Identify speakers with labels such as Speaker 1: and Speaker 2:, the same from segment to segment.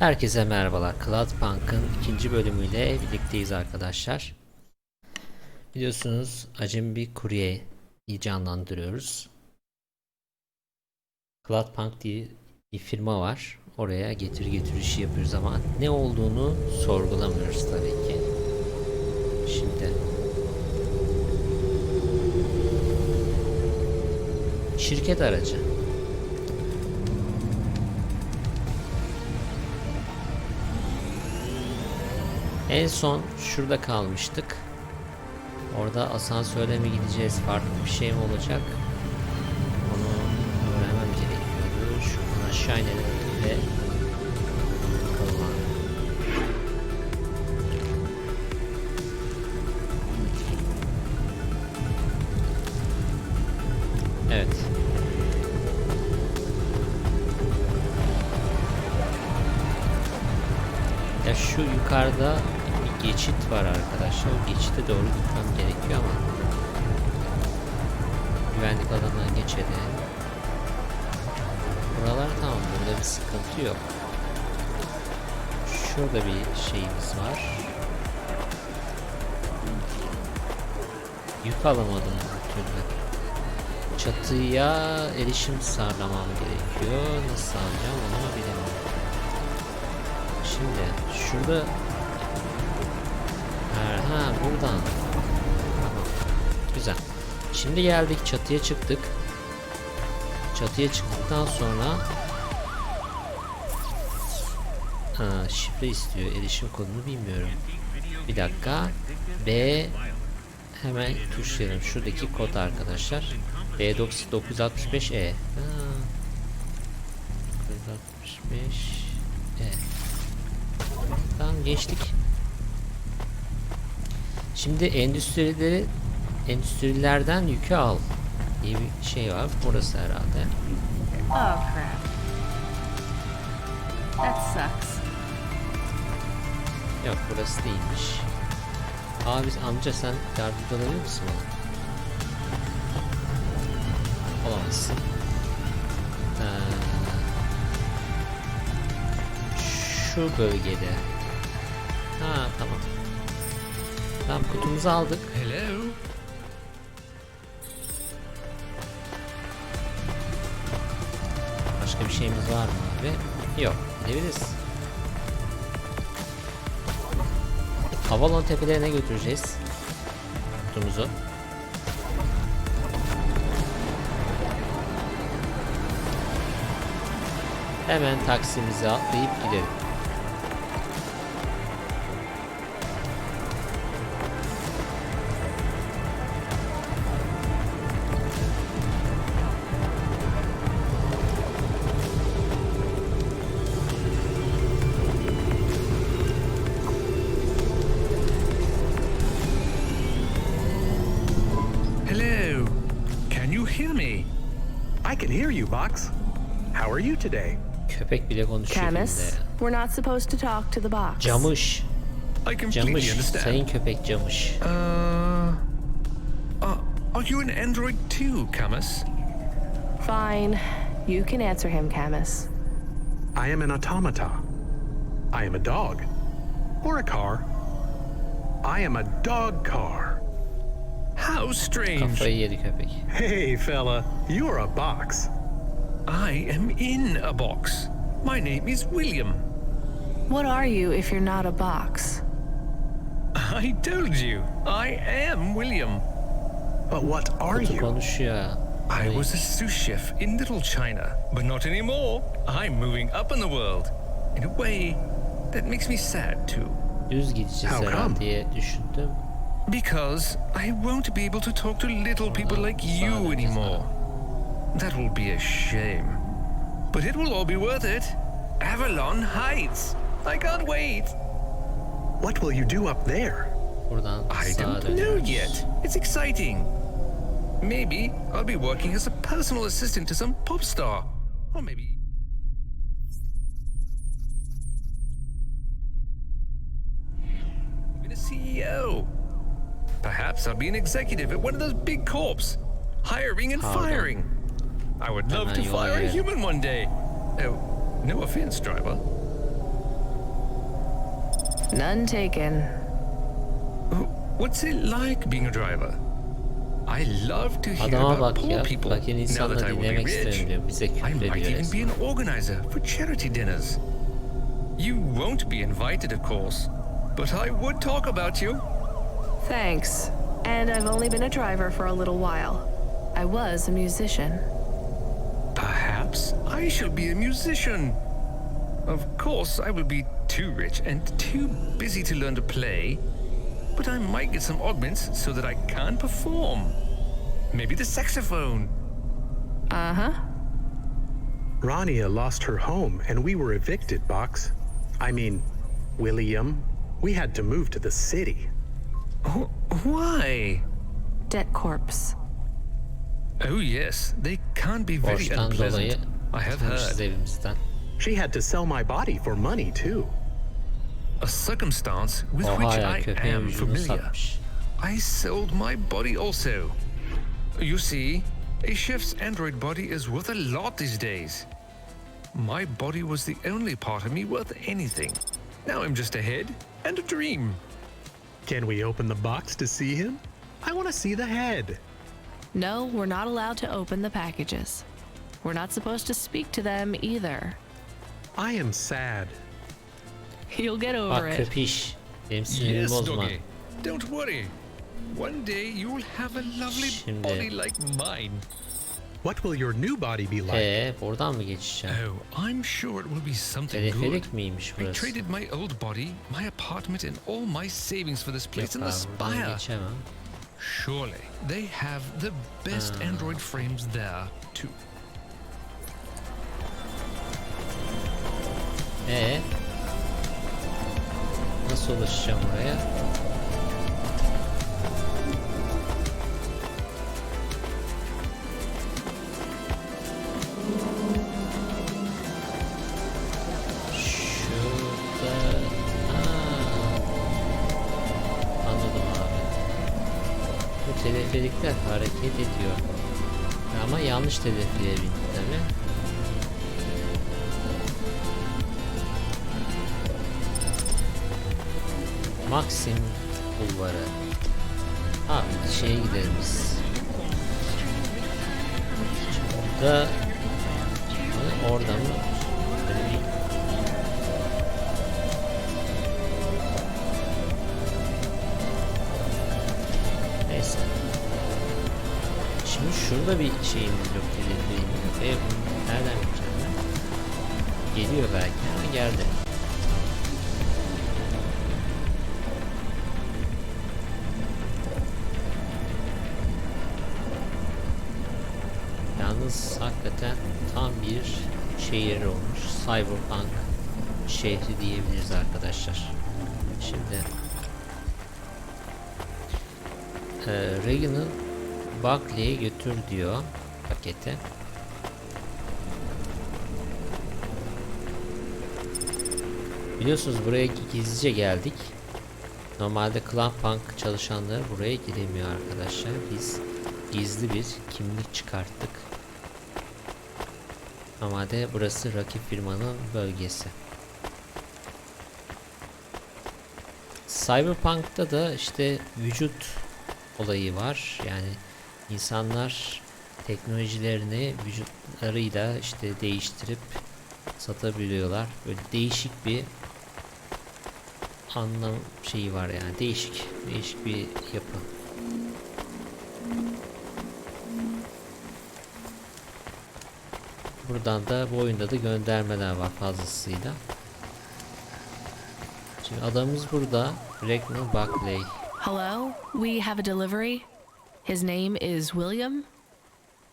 Speaker 1: Herkese merhabalar. Cloudpunk'ın ikinci bölümüyle birlikteyiz arkadaşlar. Biliyorsunuz acemi bir kuryeyi canlandırıyoruz. Cloudpunk diye bir firma var. Oraya getir götür işi yapıyoruz ama ne olduğunu sorgulamıyoruz tabii ki. Şimdi şirket aracı. En son şurada kalmıştık. Orada asansörle mi gideceğiz? Farklı bir şey mi olacak? Onu öğrenmem gerekiyordu. Şuradan aşağı inelim ve bakalım. Evet. Ya şu yukarıda bir geçit var arkadaşlar. O geçite doğru gitmem gerekiyor ama güvenlik alanından geçelim. Buralar tamam. Burada bir sıkıntı yok. Şurada bir şeyimiz var. Yük alamadım bir türlü. Çatıya erişim sağlamam gerekiyor. Nasıl sağlayacağım onu bilemiyorum. Şimdi şurada buradan tamam. Güzel. Şimdi geldik çatıya çıktık. Çatıya çıktıktan sonra şifre istiyor. Erişim kodunu bilmiyorum. Bir dakika. B hemen tuşlayalım. Şuradaki kod arkadaşlar. B965E. 965E. Tamam geçtik. Şimdi endüstrilerden yükü al diye bir şey var. Burası herhalde.
Speaker 2: Oh crap. That sucks.
Speaker 1: Yok burası değilmiş. Abi amca sen yardımcı olabilir misin bana? Olamazsın. Şu bölgede. Tamam. Tamam kutumuzu aldık.
Speaker 3: Hello.
Speaker 1: Başka bir şeyimiz var mı abi? Yok. Gidebiliriz. Havalon tepelerine götüreceğiz kutumuzu. Hemen taksimizi atlayıp gidelim.
Speaker 3: Hello. Can you hear me?
Speaker 4: I can hear you, Box. How are you today?
Speaker 1: Köpek bile konuşuyor
Speaker 2: Camus,
Speaker 1: filmde.
Speaker 2: we're not supposed to talk to the box.
Speaker 1: Camış.
Speaker 3: I completely
Speaker 1: Camış.
Speaker 3: understand.
Speaker 1: Sayın köpek camış.
Speaker 3: Are you an android too, Camus?
Speaker 2: Fine. You can answer him, Camus.
Speaker 4: I am an automata. I am a dog. Or a car. I am a dog car.
Speaker 3: How strange.
Speaker 1: Kafayı yedi köpek.
Speaker 4: Hey, fella, you're a box.
Speaker 3: I am in a box. My name is William.
Speaker 2: What are you if you're not a box?
Speaker 3: I told you, I am William.
Speaker 4: But what are
Speaker 1: Kutu
Speaker 4: you?
Speaker 1: konuşuyor.
Speaker 3: I was a sous chef in Little China, but not anymore. I'm moving up in the world. In a way that makes me sad too.
Speaker 1: Düz gideceğiz
Speaker 4: How
Speaker 1: herhalde
Speaker 4: come?
Speaker 1: diye düşündüm.
Speaker 3: Because I won't be able to talk to little people like you anymore. That will be a shame. But it will all be worth it. Avalon Heights. I can't wait.
Speaker 4: What will you do up there?
Speaker 1: Buradan
Speaker 3: I
Speaker 1: sağa
Speaker 3: don't know
Speaker 1: dönüyoruz.
Speaker 3: yet. It's exciting. Maybe I'll be working as a personal assistant to some pop star. Or maybe... even a CEO. Perhaps I'll be an executive at one of those big corps. Hiring and firing. I would love to fire a human one day. Oh, no offense, driver.
Speaker 2: None taken.
Speaker 3: What's it like being a driver? I love to hear
Speaker 1: Adama
Speaker 3: about
Speaker 1: bak ya.
Speaker 3: poor people.
Speaker 1: Fakir
Speaker 3: Now
Speaker 1: insanla
Speaker 3: that I will be
Speaker 1: dinlemek
Speaker 3: rich,
Speaker 1: isterim diyor. Bize
Speaker 3: I
Speaker 1: küfür
Speaker 3: might
Speaker 1: ediyor
Speaker 3: even be
Speaker 1: resmen.
Speaker 3: an organizer for charity dinners. You won't be invited, of course, but I would talk about you.
Speaker 2: Thanks. And I've only been a driver for a little while. I was a musician.
Speaker 3: Perhaps I shall be a musician. Of course, I will be too rich and too busy to learn to play, but I might get some augments so that I can perform. Maybe the saxophone.
Speaker 2: Uh-huh.
Speaker 4: Rania lost her home and we were evicted, Box. I mean, William. We had to move to the city.
Speaker 3: Why?
Speaker 2: Debt corpse.
Speaker 3: Oh yes, they can be very
Speaker 1: Borçtan dolayı
Speaker 3: unpleasant. I have
Speaker 1: atılmışız
Speaker 3: heard.
Speaker 1: evimizden.
Speaker 4: She had to sell my body for money, too.
Speaker 3: A circumstance with
Speaker 1: Oha
Speaker 3: which
Speaker 1: ya,
Speaker 3: I
Speaker 1: köpeğin
Speaker 3: am
Speaker 1: vücudunu
Speaker 3: familiar.
Speaker 1: satmış.
Speaker 3: I sold my body also. You see, a chef's android body is worth a lot these days. My body was the only part of me worth anything. Now I'm just a head and a dream.
Speaker 4: Can we open the box to see him? I want to see the head.
Speaker 2: No, we're not allowed to open the packages. We're not supposed to speak to them either.
Speaker 4: I am sad.
Speaker 2: You'll get over
Speaker 1: Bak
Speaker 2: it.
Speaker 1: köpiş. Benim sinirimi
Speaker 3: Yes,
Speaker 1: bozma.
Speaker 3: doggy. Don't worry. One day you will have a lovely
Speaker 1: Şimdi-
Speaker 3: body like mine.
Speaker 4: What will your new body be like?
Speaker 1: Buradan mı geçeceğim?
Speaker 3: Oh, I'm sure it will be something good.
Speaker 1: Teleferik miymiş
Speaker 3: I
Speaker 1: burası?
Speaker 3: traded my old body, my apartment, and all my savings for this
Speaker 1: Yok
Speaker 3: place in the
Speaker 1: abi, buradan
Speaker 3: spire.
Speaker 1: geçemem.
Speaker 3: Surely they have the best android frames there too.
Speaker 1: Nasıl ulaşacağım oraya? Şurada... Anladım abi. Bu teleferikler hareket ediyor. Ama yanlış teleferiğe bindik tabii. Maxim bulvarı. Ha, şeye gidelim biz. Burada orada mı? Böyle bir... Neyse. Şimdi şurada bir şeyimiz yok, teleferimiz yok. Nereden gideceğim ben? Geliyor belki ama geldi. Yalnız hakikaten tam bir şehir olmuş. Cyberpunk şehri diyebiliriz arkadaşlar. Şimdi Reagan'ı Buckley'e götür diyor paketi. Biliyorsunuz buraya gizlice geldik. Normalde Cloudpunk çalışanları buraya giremiyor arkadaşlar. Biz gizli bir kimlik çıkarttık. Normalde burası rakip firmanın bölgesi. Cyberpunk'ta da işte vücut olayı var. Yani insanlar teknolojilerini vücutlarıyla işte değiştirip satabiliyorlar. Böyle değişik bir anlam şeyi var yani. Değişik bir yapı. Buradan da bu oyunda da göndermeler var fazlasıyla. Şimdi adamımız burada. Regnal Buckley.
Speaker 2: Hello? We have a delivery. His name is William.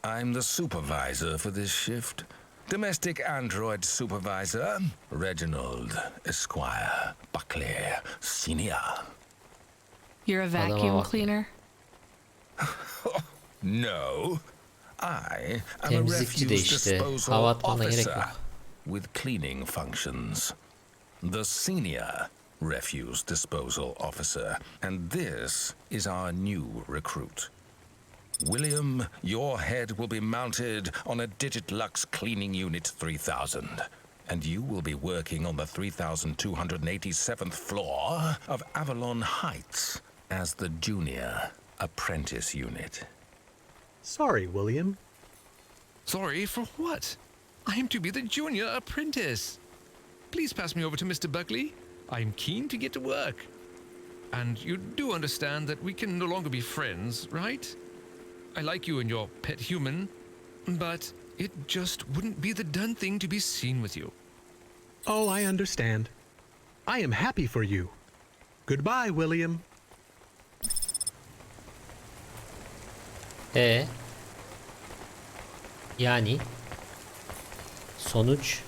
Speaker 5: I'm the supervisor for this shift. Domestic android supervisor, Reginald Esquire Buckley Senior.
Speaker 2: You're a vacuum cleaner?
Speaker 5: No, I am a
Speaker 1: Temizlikçi de
Speaker 5: refuse
Speaker 1: işte. Hava
Speaker 5: disposal
Speaker 1: atmana gerek
Speaker 5: officer
Speaker 1: yok.
Speaker 5: with cleaning functions. The senior refuse disposal officer, and this is our new recruit. William, your head will be mounted on a Digitlux Cleaning Unit 3000, and you will be working on the 3287th floor of Avalon Heights as the junior apprentice unit.
Speaker 4: Sorry, William.
Speaker 3: Sorry for what? I am to be the junior apprentice. Please pass me over to Mr. Buckley. I am keen to get to work. And you do understand that we can no longer be friends, right? I like you and your pet human, but it just wouldn't be the done thing to be seen with you.
Speaker 4: Oh, I understand. I am happy for you. Goodbye, William.
Speaker 1: Yani sonuç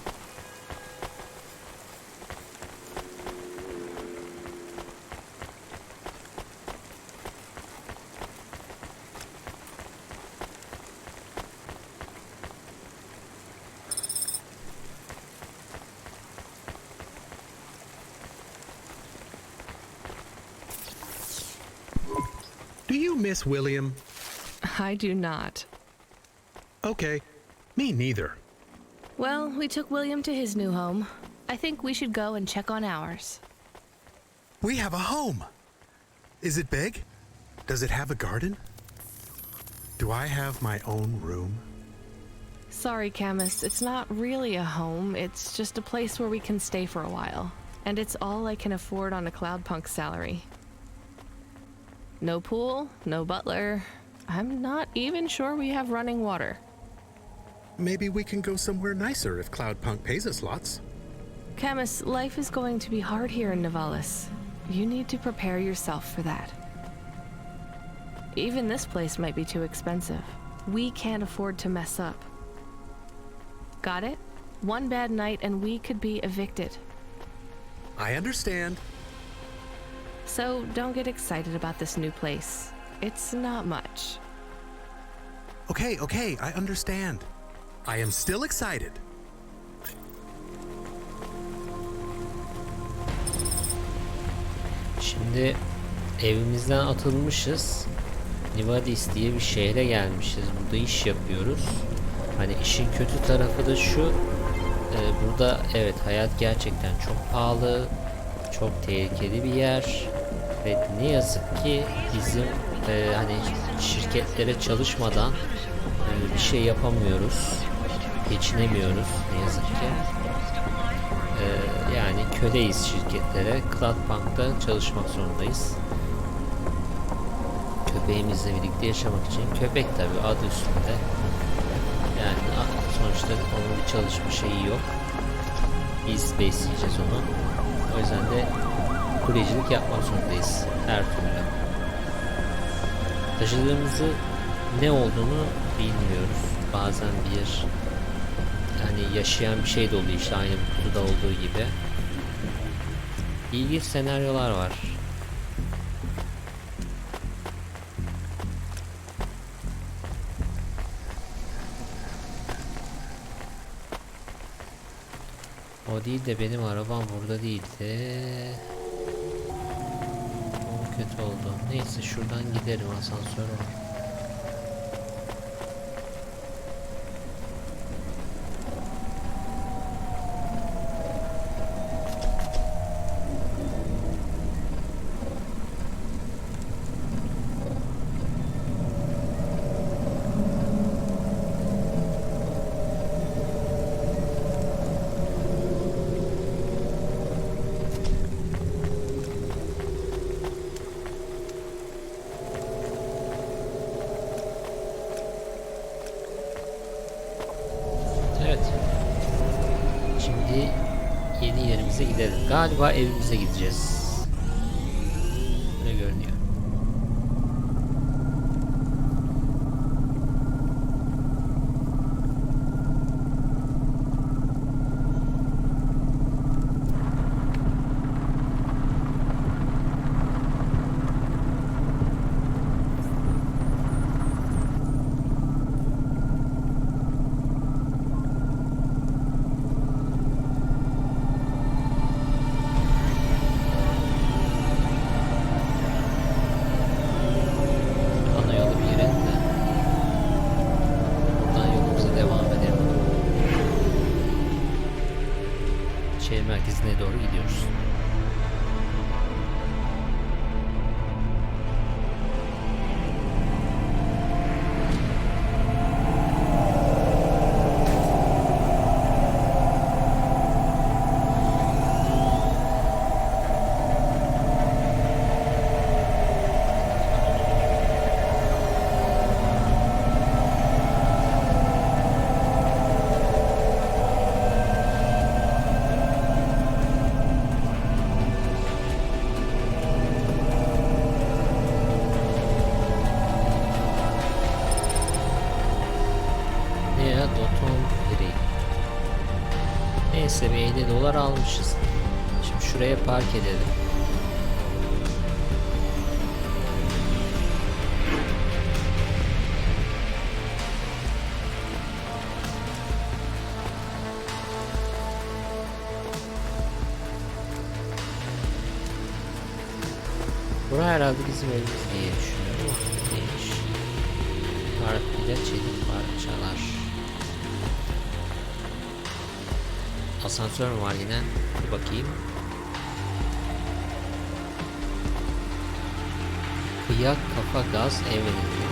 Speaker 4: Do you miss William?
Speaker 2: I do not.
Speaker 4: Okay, me neither.
Speaker 2: Well, we took William to his new home. I think we should go and check on ours.
Speaker 6: We have a home. Is it big? Does it have a garden?
Speaker 4: Do I have my own room?
Speaker 2: Sorry, Camus, it's not really a home. It's just a place where we can stay for a while. And it's all I can afford on a Cloudpunk salary. No pool, no butler. I'm not even sure we have running water.
Speaker 4: Maybe we can go somewhere nicer if Cloudpunk pays us lots.
Speaker 2: Camus, life is going to be hard here in Nivalis. You need to prepare yourself for that. Even this place might be too expensive. We can't afford to mess up. Got it? One bad night and we could be evicted.
Speaker 4: I understand.
Speaker 2: So don't get excited about this new place. It's not much.
Speaker 6: Okay, I understand. I am still excited.
Speaker 1: Şimdi evimizden atılmışız. Nivalis diye bir şehre gelmişiz. Burada iş yapıyoruz. Hani işin kötü tarafı da şu. Burada evet hayat gerçekten çok pahalı. Çok tehlikeli bir yer. Ve ne yazık ki bizim hani şirketlere çalışmadan bir şey yapamıyoruz. Geçinemiyoruz ne yazık ki. Yani köleyiz şirketlere. Cloudpunk'ta çalışmak zorundayız. Köpeğimizle birlikte yaşamak için. Köpek tabi adı üstünde. Yani sonuçta onun bir çalışma şeyi yok. Biz besleyeceğiz onu. O yüzden de kuryecilik yapmak zorundayız. Her türlü. Taşıdığımızı ne olduğunu bilmiyoruz. Bazen bir hani yaşayan bir şey de oluyor işte aynı bu kutuda olduğu gibi. İlginç senaryolar var. O değil de benim arabam burada değildi. O kötü oldu. Neyse şuradan giderim, asansör var. Yeni yerimize gidelim. Galiba evimize gideceğiz. Öyle görünüyor. merkezine doğru gidiyoruz. Neyse bir 50 dolar almışız. Şimdi şuraya park edelim. Burası herhalde bizim evimiz diye düşünüyorum ama değilmiş. Parkıyla çelik parçalar. Asansör mü var yine? Bir bakayım. Kıyak kafa gaz evreninde.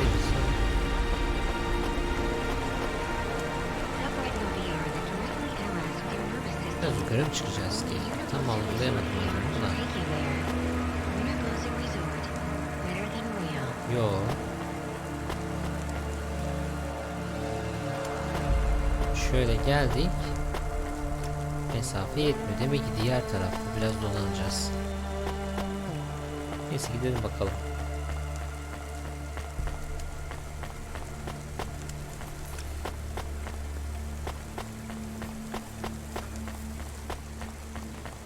Speaker 1: Biraz yukarı mı çıkacağız diye. Tam algılayamadım onu da. Yo. Şöyle geldik. Mesafe yetmiyor. Demek ki diğer tarafta biraz dolanacağız. Neyse gidelim bakalım.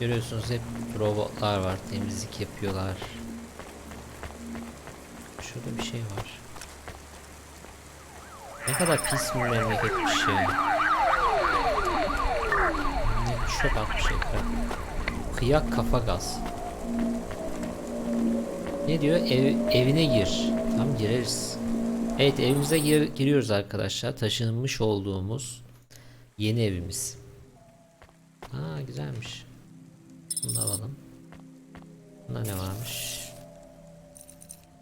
Speaker 1: Görüyorsunuz hep robotlar var. Temizlik yapıyorlar. Şurada bir şey var. Ne kadar pis bir memleketmiş ya. Çöp atmış ekran. Kıyak kafa gaz. Ne diyor? Evine gir. Tam gireriz. Evet evimize giriyoruz arkadaşlar. Taşınmış olduğumuz yeni evimiz. Aa güzelmiş. Bunu da alalım. Bunda ne varmış?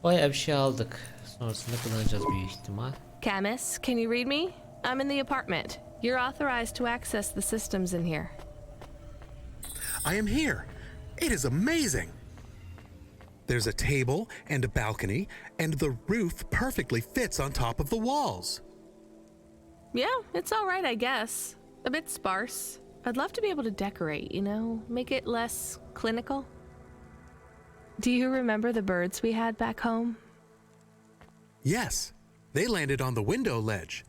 Speaker 1: Bayağı bir şey aldık. Sonrasında kullanacağız büyük ihtimal.
Speaker 2: Camus, can you read me? I'm in the apartment. You're authorized to access the systems in here.
Speaker 6: I am here. It is amazing. There's a table and a balcony, and the roof perfectly fits on top of the walls.
Speaker 2: Yeah, it's all right, I guess. A bit sparse. I'd love to be able to decorate, you know, make it less clinical. Do you remember the birds we had back home?
Speaker 6: Yes, they landed on the window ledge.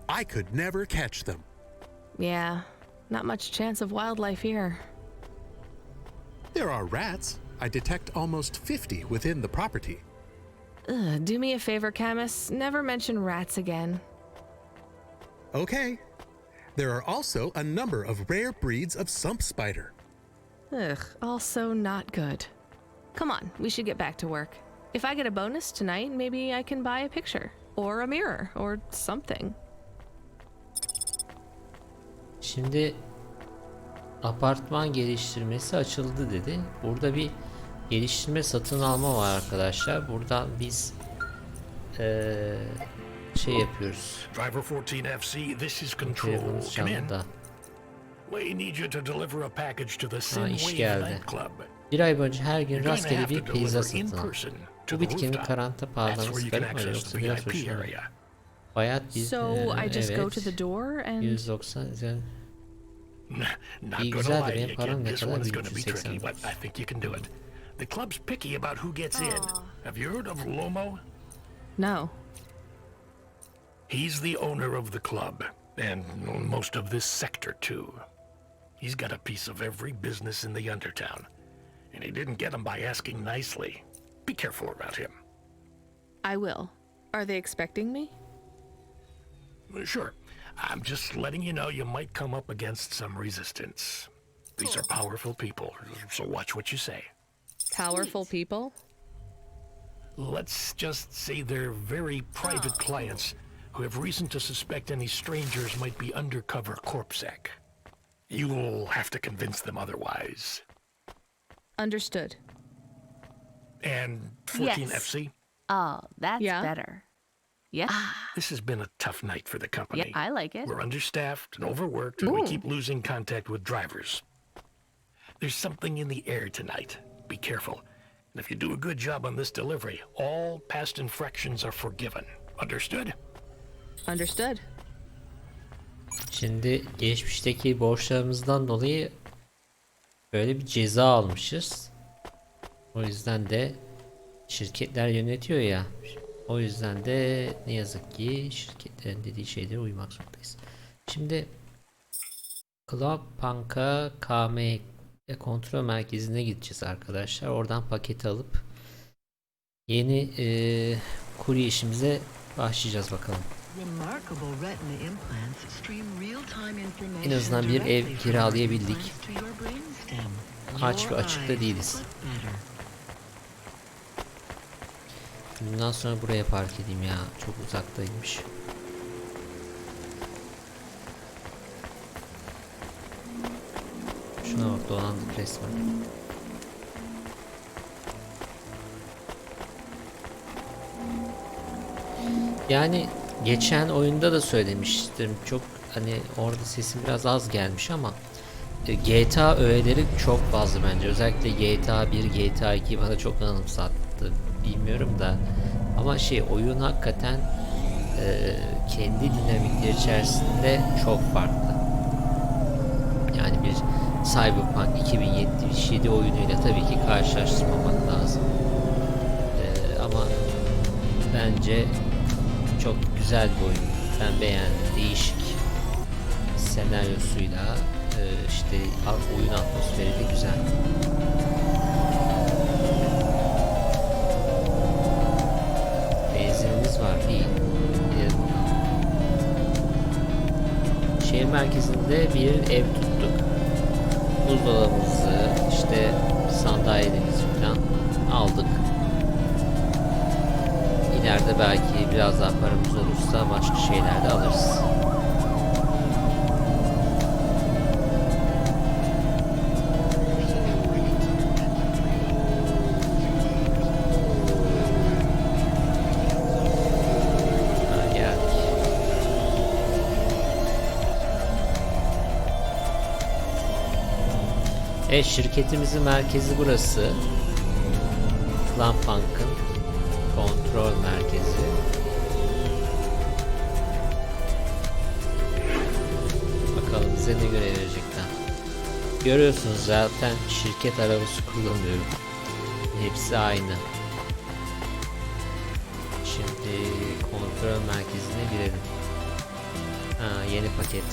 Speaker 6: I could never catch them.
Speaker 2: Yeah, not much chance of wildlife here.
Speaker 6: There are rats. I detect almost 50 within the property.
Speaker 2: Ugh, do me a favor, Camus. Never mention rats again.
Speaker 6: Okay. There are also a number of rare breeds of sump spider.
Speaker 2: Ugh, also not good. Come on, we should get back to work. If I get a bonus tonight, maybe I can buy a picture. Or a mirror, or something.
Speaker 1: Şimdi apartman geliştirmesi açıldı dedi. Burada bir geliştirme satın alma var arkadaşlar. Buradan biz şey yapıyoruz.
Speaker 7: Driver 14 FC, this is control. Come in. We need you to deliver a package to the Sinway nightclub.
Speaker 1: Bir ay boyunca her gün rastgele bir peyzaj satın al. Bu bitkinin karanlıkta parlaması garip mi yoksa biraz hoşuma mı? Bayat bir
Speaker 2: So I just go to the door and
Speaker 1: 190
Speaker 7: Not gonna lie to you, kid. This one is gonna be tricky, but I think you can do it. The club's picky about who gets in. Have you heard of Lomo?
Speaker 2: no.
Speaker 7: He's the owner of the club, and most of this sector too. He's got a piece of every business in the Undertown, and he didn't get them by asking nicely. Be careful about him.
Speaker 2: I will. Are they expecting me?
Speaker 7: Sure. I'm just letting you know you might come up against some resistance. These are powerful people, so watch what you say.
Speaker 2: Powerful people?
Speaker 7: Let's just say they're very private clients who have reason to suspect any strangers might be undercover corpsec. You'll have to convince them otherwise.
Speaker 2: Understood.
Speaker 7: And 14
Speaker 8: Yes.
Speaker 7: FC?
Speaker 8: Oh, that's
Speaker 2: Yeah.
Speaker 8: better. Yeah.
Speaker 7: This has been a tough night for the company.
Speaker 8: Yeah, I like it.
Speaker 7: We're understaffed and overworked, and we keep losing contact with drivers. There's something in the air tonight. Be careful. And if you do a good job on this delivery, all past infractions are forgiven. Understood?
Speaker 2: Understood.
Speaker 1: Şimdi geçmişteki borçlarımızdan dolayı böyle bir ceza almışız. O yüzden de şirketler yönetiyor ya. O yüzden de ne yazık ki şirketlerin dediği şeylere uymak zorundayız. Şimdi Cloudpunk'a KM kontrol merkezine gideceğiz arkadaşlar. Oradan paketi alıp yeni kurye işimize başlayacağız bakalım. En azından bir ev kiralayabildik. Aç ve açıkta değiliz. Bundan sonra buraya park edeyim ya. Çok uzaktaymış. Şuna bak, dolandık resmen. Yani geçen oyunda da söylemiştim. Çok hani orada sesim biraz az gelmiş ama GTA öğeleri çok fazla bence. Özellikle GTA 1, GTA 2 bana çok anımsattı. Bilmiyorum da ama oyun hakikaten kendi dinamikleri içerisinde çok farklı. Yani bir Cyberpunk 2077 oyunuyla tabii ki karşılaştırmamak lazım. Ama bence çok güzel bir oyun. Ben beğendim. Değişik senaryosuyla oyun atmosferi de güzel. Benzinimiz var. İyi. Gidelim bakalım. Şehir merkezinde bir ev tuttuk. Buzdolabımızı, sandalyelerimizi falan aldık. İleride belki biraz daha paramız olursa başka şeyler de alırız. Evet, şirketimizin merkezi burası. Cloudpunk'ın kontrol merkezi. Bakalım bize ne görev verecekler. Görüyorsunuz zaten şirket arabası kullanıyorum. Hepsi aynı. Şimdi kontrol merkezine girelim. Yeni paket.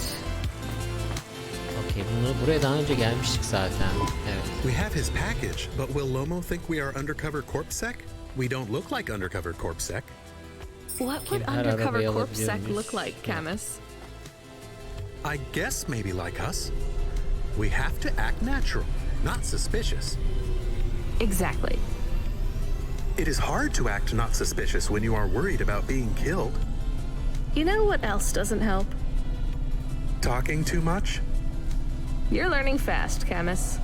Speaker 1: Okay, buraya daha önce gelmiştik zaten. Evet.
Speaker 6: We have his package, but will Lomo think we are undercover corpsec? We don't look like undercover corpsec.
Speaker 2: What would
Speaker 1: Her
Speaker 2: undercover
Speaker 1: arabayı
Speaker 2: corpsec
Speaker 1: alabiliyor
Speaker 2: look
Speaker 1: muyuz?
Speaker 2: like, Camus?
Speaker 6: I guess maybe like us. We have to act natural, not suspicious.
Speaker 2: Exactly.
Speaker 6: It is hard to act not suspicious when you are worried about being killed.
Speaker 2: You know what else doesn't help?
Speaker 6: Talking too much?
Speaker 2: You're learning fast, Camus.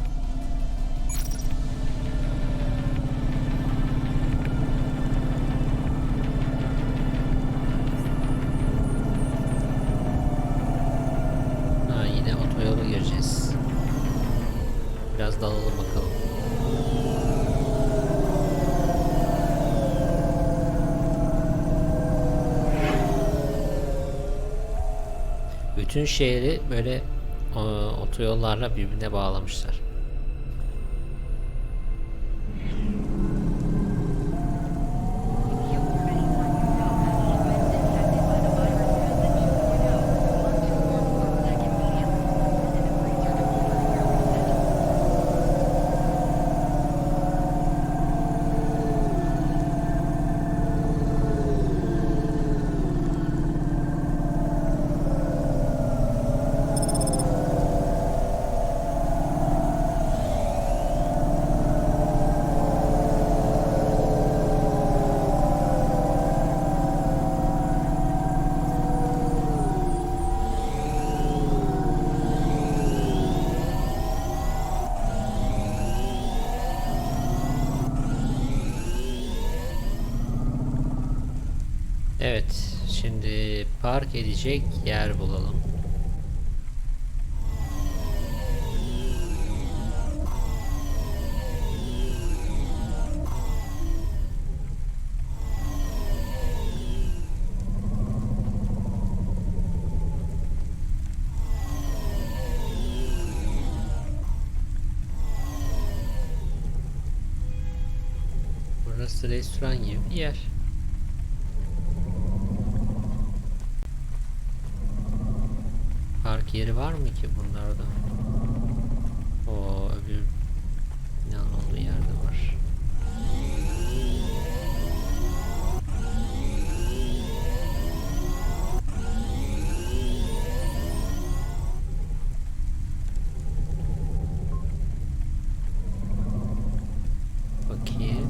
Speaker 1: Yine otoyola gireceğiz. Biraz dalalım bakalım. Bütün şehri böyle otoyollarla birbirine bağlamışlar. Evet, şimdi park edecek yer bulalım. Burası restoran gibi bir yer. Park yeri var mı ki bunlarda? O öbür binanın olduğu yerde var. Bakayım.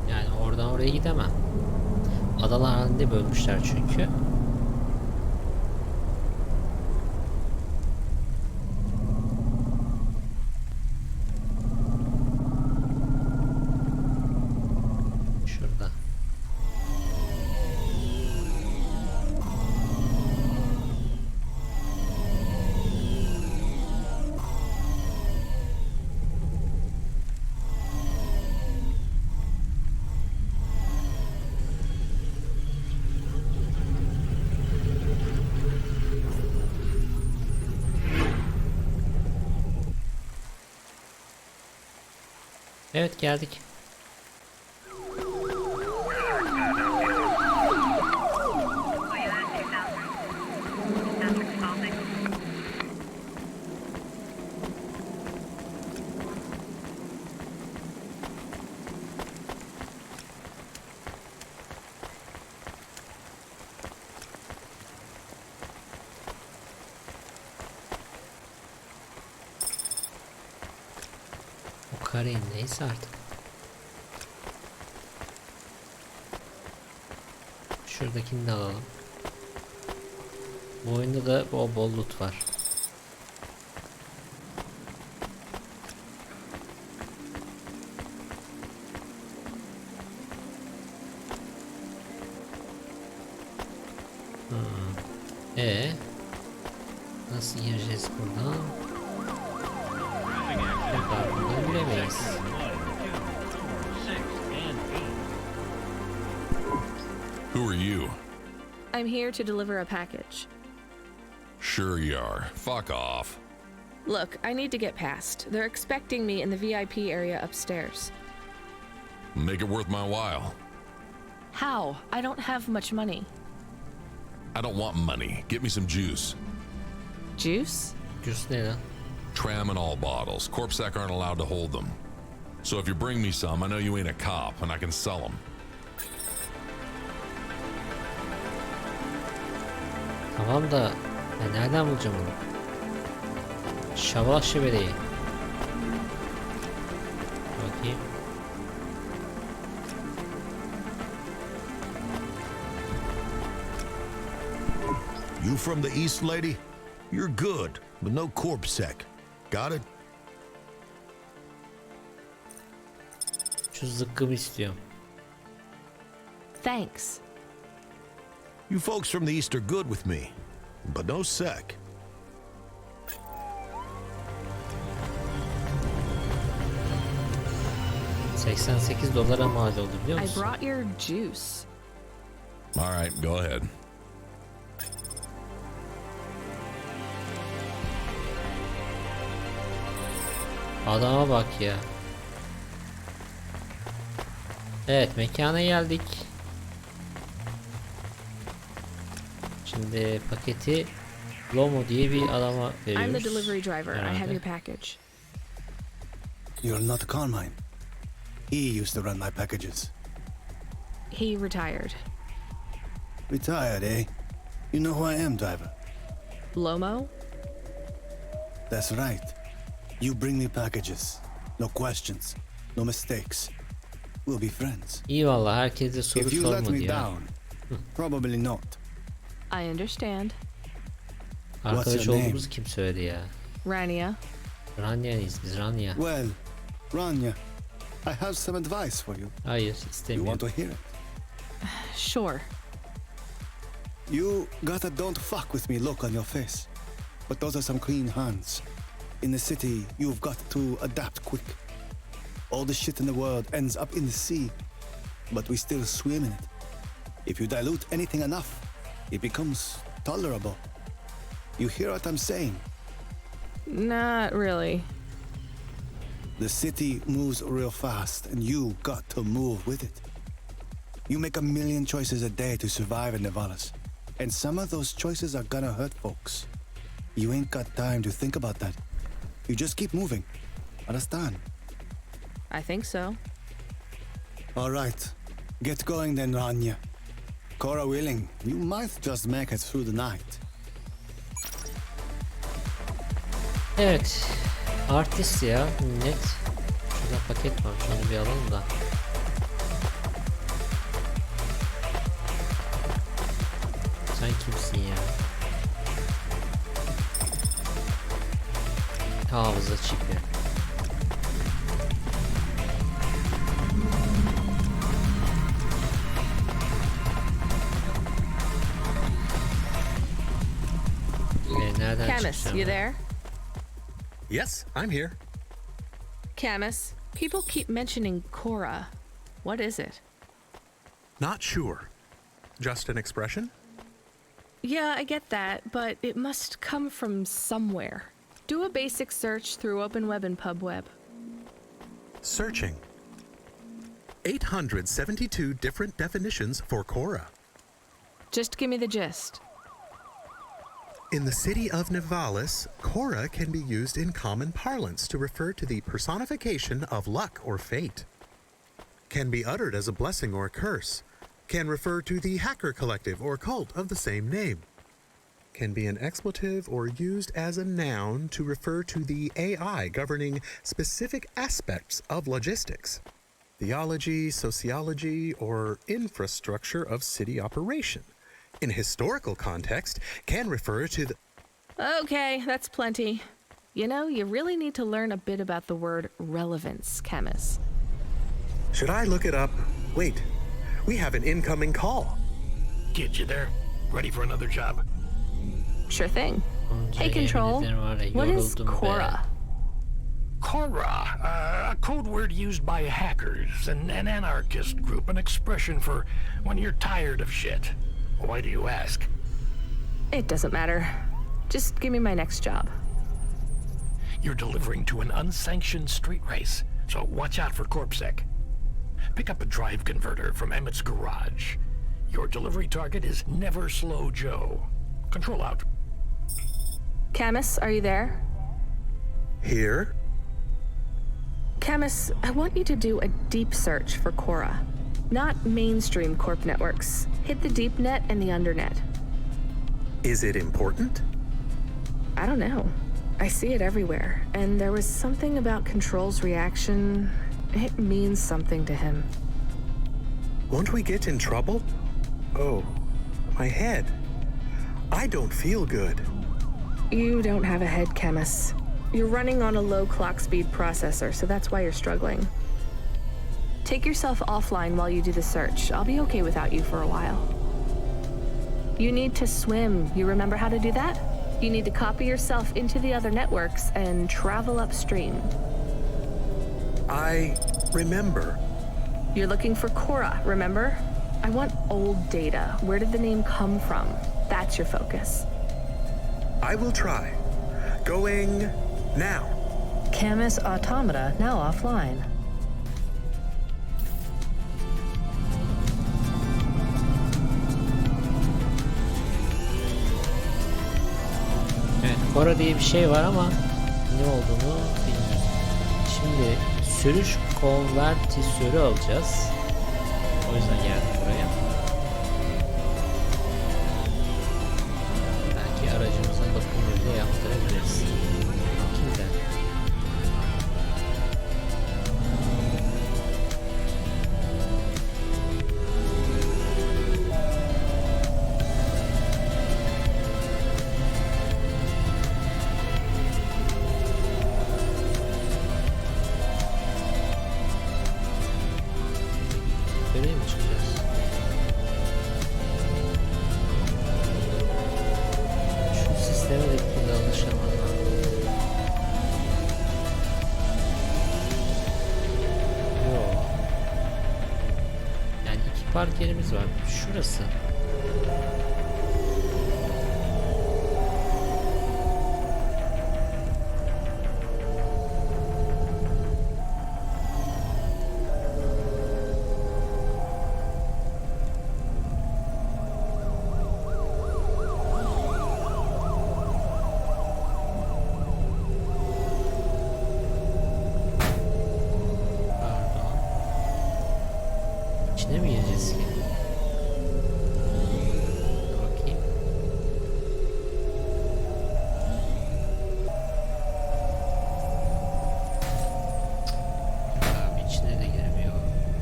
Speaker 1: Yani oradan oraya gidemem. Adalar halinde bölmüşler çünkü. Şurada. Evet, geldik. O kareyi neyse artık. Şuradakini de alalım. Bu oyunda da bol loot var. Nasıl gireceğiz buradan? Buradan bilemeyiz.
Speaker 9: Who are you?
Speaker 2: I'm here to deliver a package.
Speaker 9: Sure you are. Fuck off.
Speaker 2: Look, I need to get past. They're expecting me in the VIP area upstairs.
Speaker 9: Make it worth my while.
Speaker 2: How? I don't have much money.
Speaker 9: I don't want money. Get me some juice.
Speaker 2: Juice?
Speaker 1: Juice ne lan?
Speaker 9: Tram in all bottles. Corpsec aren't allowed to hold them. So if you bring me some, I know you ain't a cop, and I can sell them.
Speaker 1: Tamam da ben nereden bulacağım onu? Şabalak şebeleyi. Bakayım.
Speaker 10: You from the East, lady? You're good, but no corpsec. Got it?
Speaker 1: Şu zıkkımı istiyorum.
Speaker 2: Thanks.
Speaker 10: You folks from the East are good with me, but no sec.
Speaker 1: $88 mal oldu biliyor
Speaker 2: I
Speaker 1: musun?
Speaker 2: brought your juice.
Speaker 9: All right, go ahead.
Speaker 1: Adama bak ya. Evet, mekana geldik. Şimdi paketi Lomo diye bir adama veriyoruz.
Speaker 2: I'm the delivery driver. I have
Speaker 1: herhalde.
Speaker 2: your package.
Speaker 11: You're not Carmine. He used to run my packages.
Speaker 2: He retired.
Speaker 11: Retired, eh? You know who I am, driver?
Speaker 2: Lomo?
Speaker 11: That's right. You bring me packages. No questions. No mistakes. We'll be friends.
Speaker 1: İyi valla, herkese soru
Speaker 11: If you let
Speaker 1: sormadı
Speaker 11: me
Speaker 1: ya.
Speaker 11: down, Probably not.
Speaker 2: I understand.
Speaker 1: Arkadaş
Speaker 11: your name?
Speaker 1: olduğumuzu kim söyledi ya?
Speaker 2: Rania.
Speaker 1: Ranya'yız biz, Ranya.
Speaker 11: Well, Rania, I have some advice for you.
Speaker 1: Hayır,
Speaker 11: You want
Speaker 1: istemiyorum.
Speaker 11: to hear it?
Speaker 2: Sure.
Speaker 11: You got a don't fuck with me look on your face. But those are some clean hands. In the city, you've got to adapt quick. All the shit in the world ends up in the sea, but we still swim in it. If you dilute anything enough, it becomes tolerable. You hear what I'm saying?
Speaker 2: Not really.
Speaker 11: The city moves real fast, and you got to move with it. You make a million choices a day to survive in Nevalis, and some of those choices are gonna hurt folks. You ain't got time to think about that. You just keep moving. Understand?
Speaker 2: I think so.
Speaker 11: All right. Get going then, Rania. Cora willing, you might just make it through the night.
Speaker 1: Evet. Artist ya, net. Şurada paket var, şunu bir alalım da. Sen kimsin ya? Hafıza çipi. Nereden
Speaker 2: Camus,
Speaker 1: çıkacağım
Speaker 2: you
Speaker 1: ben?
Speaker 2: there?
Speaker 6: Yes, I'm here.
Speaker 2: Camus, people keep mentioning Cora. What is it?
Speaker 6: Not sure. Just an expression?
Speaker 2: Yeah, I get that, but it must come from somewhere. Do a basic search through Open Web and PubWeb.
Speaker 6: Searching. 872 different definitions for Cora.
Speaker 2: Just give me the gist.
Speaker 6: In the city of Nevalis, Cora can be used in common parlance to refer to the personification of luck or fate. Can be uttered as a blessing or a curse. Can refer to the hacker collective or cult of the same name. Can be an expletive or used as a noun to refer to the AI governing specific aspects of logistics, theology, sociology, or infrastructure of city operation. In historical context, can refer to the...
Speaker 2: Okay, that's plenty. You know, you really need to learn a bit about the word relevance, Camus.
Speaker 6: Should I look it up? Wait, we have an incoming call.
Speaker 7: Kid, you there? Ready for another job?
Speaker 2: Sure thing.
Speaker 1: Onca
Speaker 2: Hey, Control,
Speaker 1: evlilikler var ya,
Speaker 2: what is
Speaker 1: yoruldum be.
Speaker 2: Cora?
Speaker 7: Cora, a code word used by hackers, an anarchist group, an expression for when you're tired of shit. Why do you ask?
Speaker 2: It doesn't matter. Just give me my next job.
Speaker 7: You're delivering to an unsanctioned street race, so watch out for CorpSec. Pick up a drive converter from Emmett's garage. Your delivery target is Never Slow Joe. Control out.
Speaker 2: Camus, are you there?
Speaker 6: Here?
Speaker 2: Camus, I want you to do a deep search for Cora. Not mainstream corp networks. Hit the deep net and the undernet.
Speaker 6: Is it important?
Speaker 2: I don't know. I see it everywhere, and there was something about Control's reaction. It means something to him.
Speaker 6: Won't we get in trouble? Oh, my head. I don't feel good.
Speaker 2: You don't have a head, Camus. You're running on a low clock speed processor, so that's why you're struggling. Take yourself offline while you do the search. I'll be okay without you for a while. You need to swim. You remember how to do that? You need to copy yourself into the other networks and travel upstream.
Speaker 6: I remember.
Speaker 2: You're looking for Cora, remember? I want old data. Where did the name come from? That's your focus.
Speaker 6: I will try. Going now.
Speaker 12: Camus Automata now offline.
Speaker 1: Evet, Cora diye bir şey var ama ne olduğunu bilmiyorum. Şimdi sürüş konvertisörü alacağız. O yüzden geldik buraya. Belki aracımızın bakımını bile yaptırabiliriz. Kimden? park yerimiz var. Şurası. İçine mi gireceğiz ki? Dur bakayım. Abi içine de girmiyor.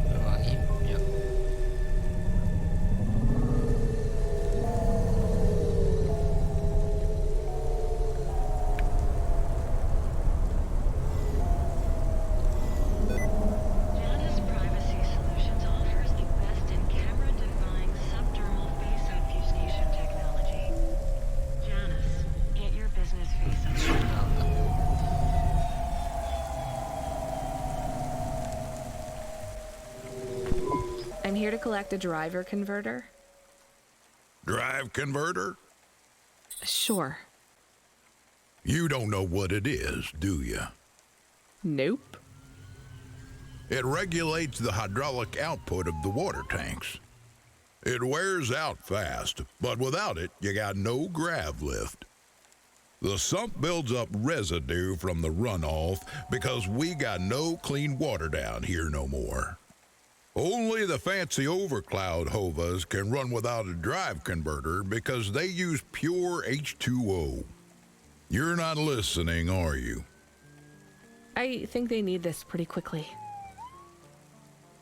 Speaker 1: Dur bakayım. Yok.
Speaker 2: I'm here to collect a driver converter.
Speaker 10: Drive converter?
Speaker 2: Sure.
Speaker 10: You don't know what it is, do you?
Speaker 2: Nope.
Speaker 10: It regulates the hydraulic output of the water tanks. It wears out fast, but without it, you got no grav lift. The sump builds up residue from the runoff because we got no clean water down here no more. Only the fancy overcloud hovas can run without a drive converter because they use pure H2O. You're not listening, are you?
Speaker 2: I think they need this pretty quickly.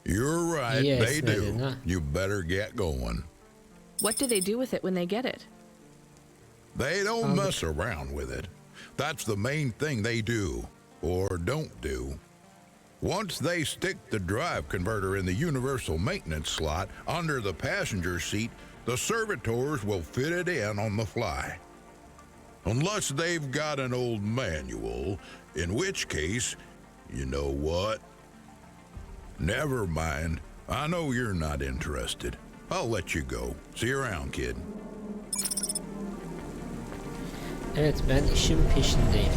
Speaker 10: You're right,
Speaker 1: Yes,
Speaker 10: they do.
Speaker 1: Medina.
Speaker 10: You better get going.
Speaker 2: What do they do with it when they get it?
Speaker 10: They don't mess around with it. That's the main thing they do, or don't do. Once they stick the drive converter in the universal maintenance slot under the passenger seat, the servitors will fit it in on the fly. Unless they've got an old manual, in which case, you know what? Never mind. I know you're not interested. I'll let you go. See you around, kid.
Speaker 1: Evet, ben işim peşindeyim.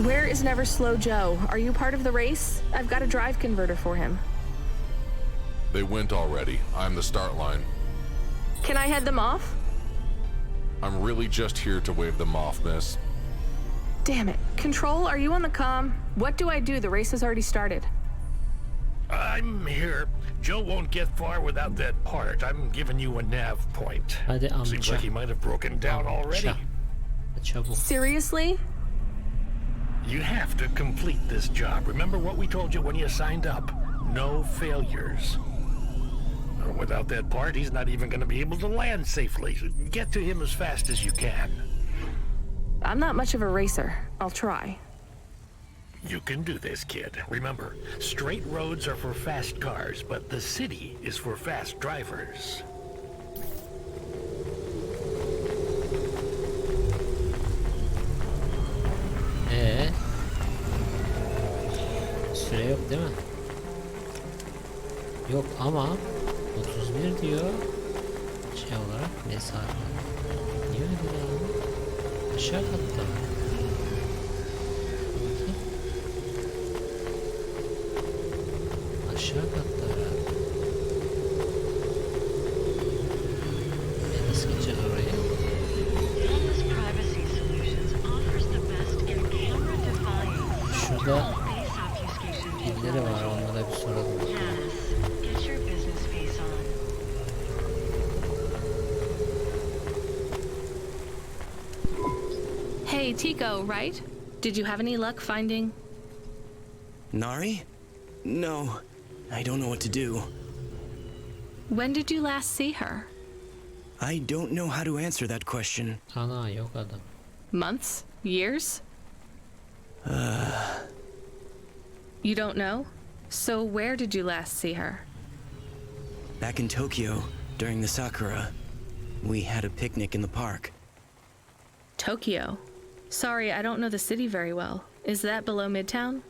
Speaker 2: Where is Never Slow Joe? Are you part of the race? I've got a drive converter for him.
Speaker 9: They went already. I'm the start line.
Speaker 2: Can I head them off?
Speaker 9: I'm really just here to wave them off, miss.
Speaker 2: Damn it. Control, are you on the comm? What do I do? The race has already started.
Speaker 7: I'm here. Joe won't get far without that part. I'm giving you a nav point.
Speaker 1: Hadi amca.
Speaker 7: Seems like he might have broken down already.
Speaker 1: Çabuk.
Speaker 2: Seriously?
Speaker 7: You have to complete this job. Remember what we told you when you signed up? No failures. Without that part, he's not even going to be able to land safely. Get to him as fast as you can.
Speaker 2: I'm not much of a racer. I'll try.
Speaker 7: You can do this, kid. Remember, straight roads are for fast cars, but the city is for fast drivers.
Speaker 1: Süre yok değil mi? Yok ama 31 diyor şey olarak mesafe. Niye öyle ya? Aşağı katta. Bakayım. Aşağı katta herhalde. Nasıl gideceğiz oraya? Şurada birileri var, onlara bir soralım.
Speaker 2: Hey, Tico, right? Did you have any luck finding...
Speaker 13: Nari? No, I don't know what to do.
Speaker 2: When did you last see her?
Speaker 13: I don't know how to answer that question.
Speaker 1: Ana yok adam.
Speaker 2: Months? Years? You don't know? So where did you last see her?
Speaker 13: Back in Tokyo, during the Sakura, we had a picnic in the park.
Speaker 2: Tokyo? Sorry, I don't know the city very well. Is that below Midtown?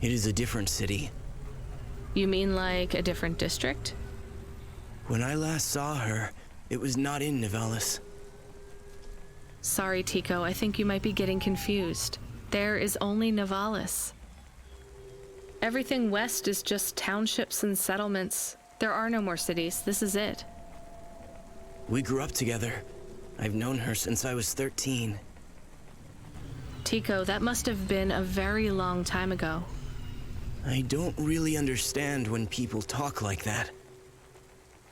Speaker 13: It is a different city.
Speaker 2: You mean like a different district?
Speaker 13: When I last saw her, it was not in Nivalis.
Speaker 2: Sorry, Tico, I think you might be getting confused. There is only Nivalis. Everything west is just townships and settlements. There are no more cities. This is it.
Speaker 13: We grew up together. I've known her since I was 13.
Speaker 2: Tico, that must have been a very long time ago.
Speaker 13: I don't really understand when people talk like that.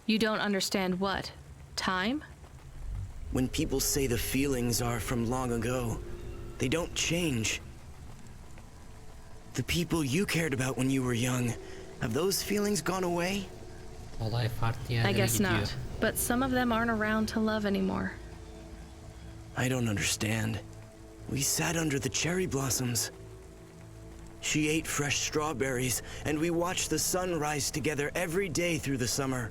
Speaker 2: You don't understand what? Time?
Speaker 13: When people say the feelings are from long ago, they don't change. The people you cared about when you were young, have those feelings gone away?
Speaker 1: Olay farklı yerlere
Speaker 2: I guess
Speaker 1: gidiyor.
Speaker 2: not, but some of them aren't around to love anymore.
Speaker 13: I don't understand. We sat under the cherry blossoms. She ate fresh strawberries, and we watched the sun rise together every day through the summer.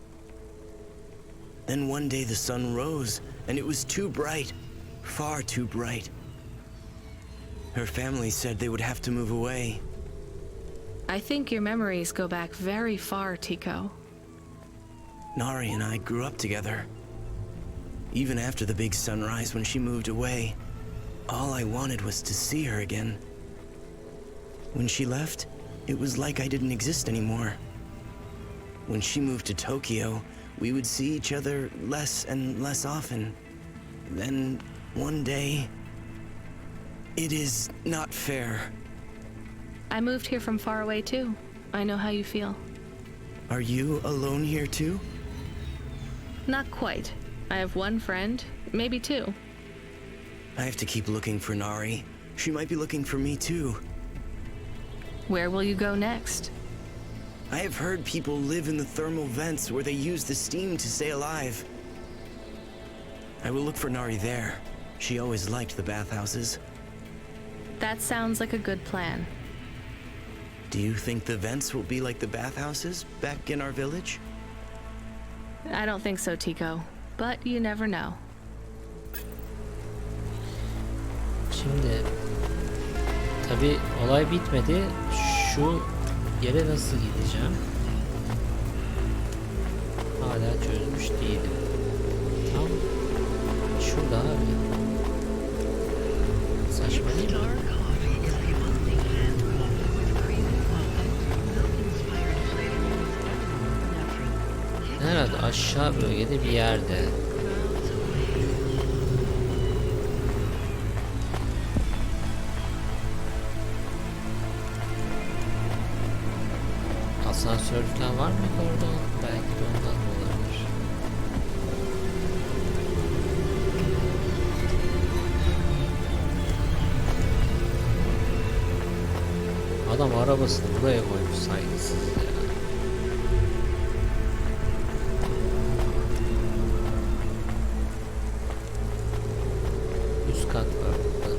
Speaker 13: Then one day the sun rose, and it was too bright, far too bright. Her family said they would have to move away.
Speaker 2: I think your memories go back very far, Tico.
Speaker 13: Nari and I grew up together. Even after the big sunrise when she moved away, all I wanted was to see her again. When she left, it was like I didn't exist anymore. When she moved to Tokyo, we would see each other less and less often. Then, one day... It is not fair.
Speaker 2: I moved here from far away too. I know how you feel.
Speaker 13: Are you alone here too?
Speaker 2: Not quite. I have one friend, maybe two.
Speaker 13: I have to keep looking for Nari. She might be looking for me too.
Speaker 2: Where will you go next?
Speaker 13: I have heard people live in the thermal vents where they use the steam to stay alive. I will look for Nari there. She always liked the bathhouses.
Speaker 2: That sounds like a good plan.
Speaker 13: Do you think the vents will be like the bathhouses back in our village?
Speaker 2: I don't think so, Tico. But you never know.
Speaker 1: Şimdi tabi olay bitmedi. Şu yere nasıl gideceğim? Hala çözmüş değilim. Tam şurada abi. Saçma değil mi? Herhalde aşağı bölgede bir yerde. Asansör falan var mı orada? Belki de ondan da olabilir. Adam arabasını buraya koymuş, saygısız ya. Üst kat var burada.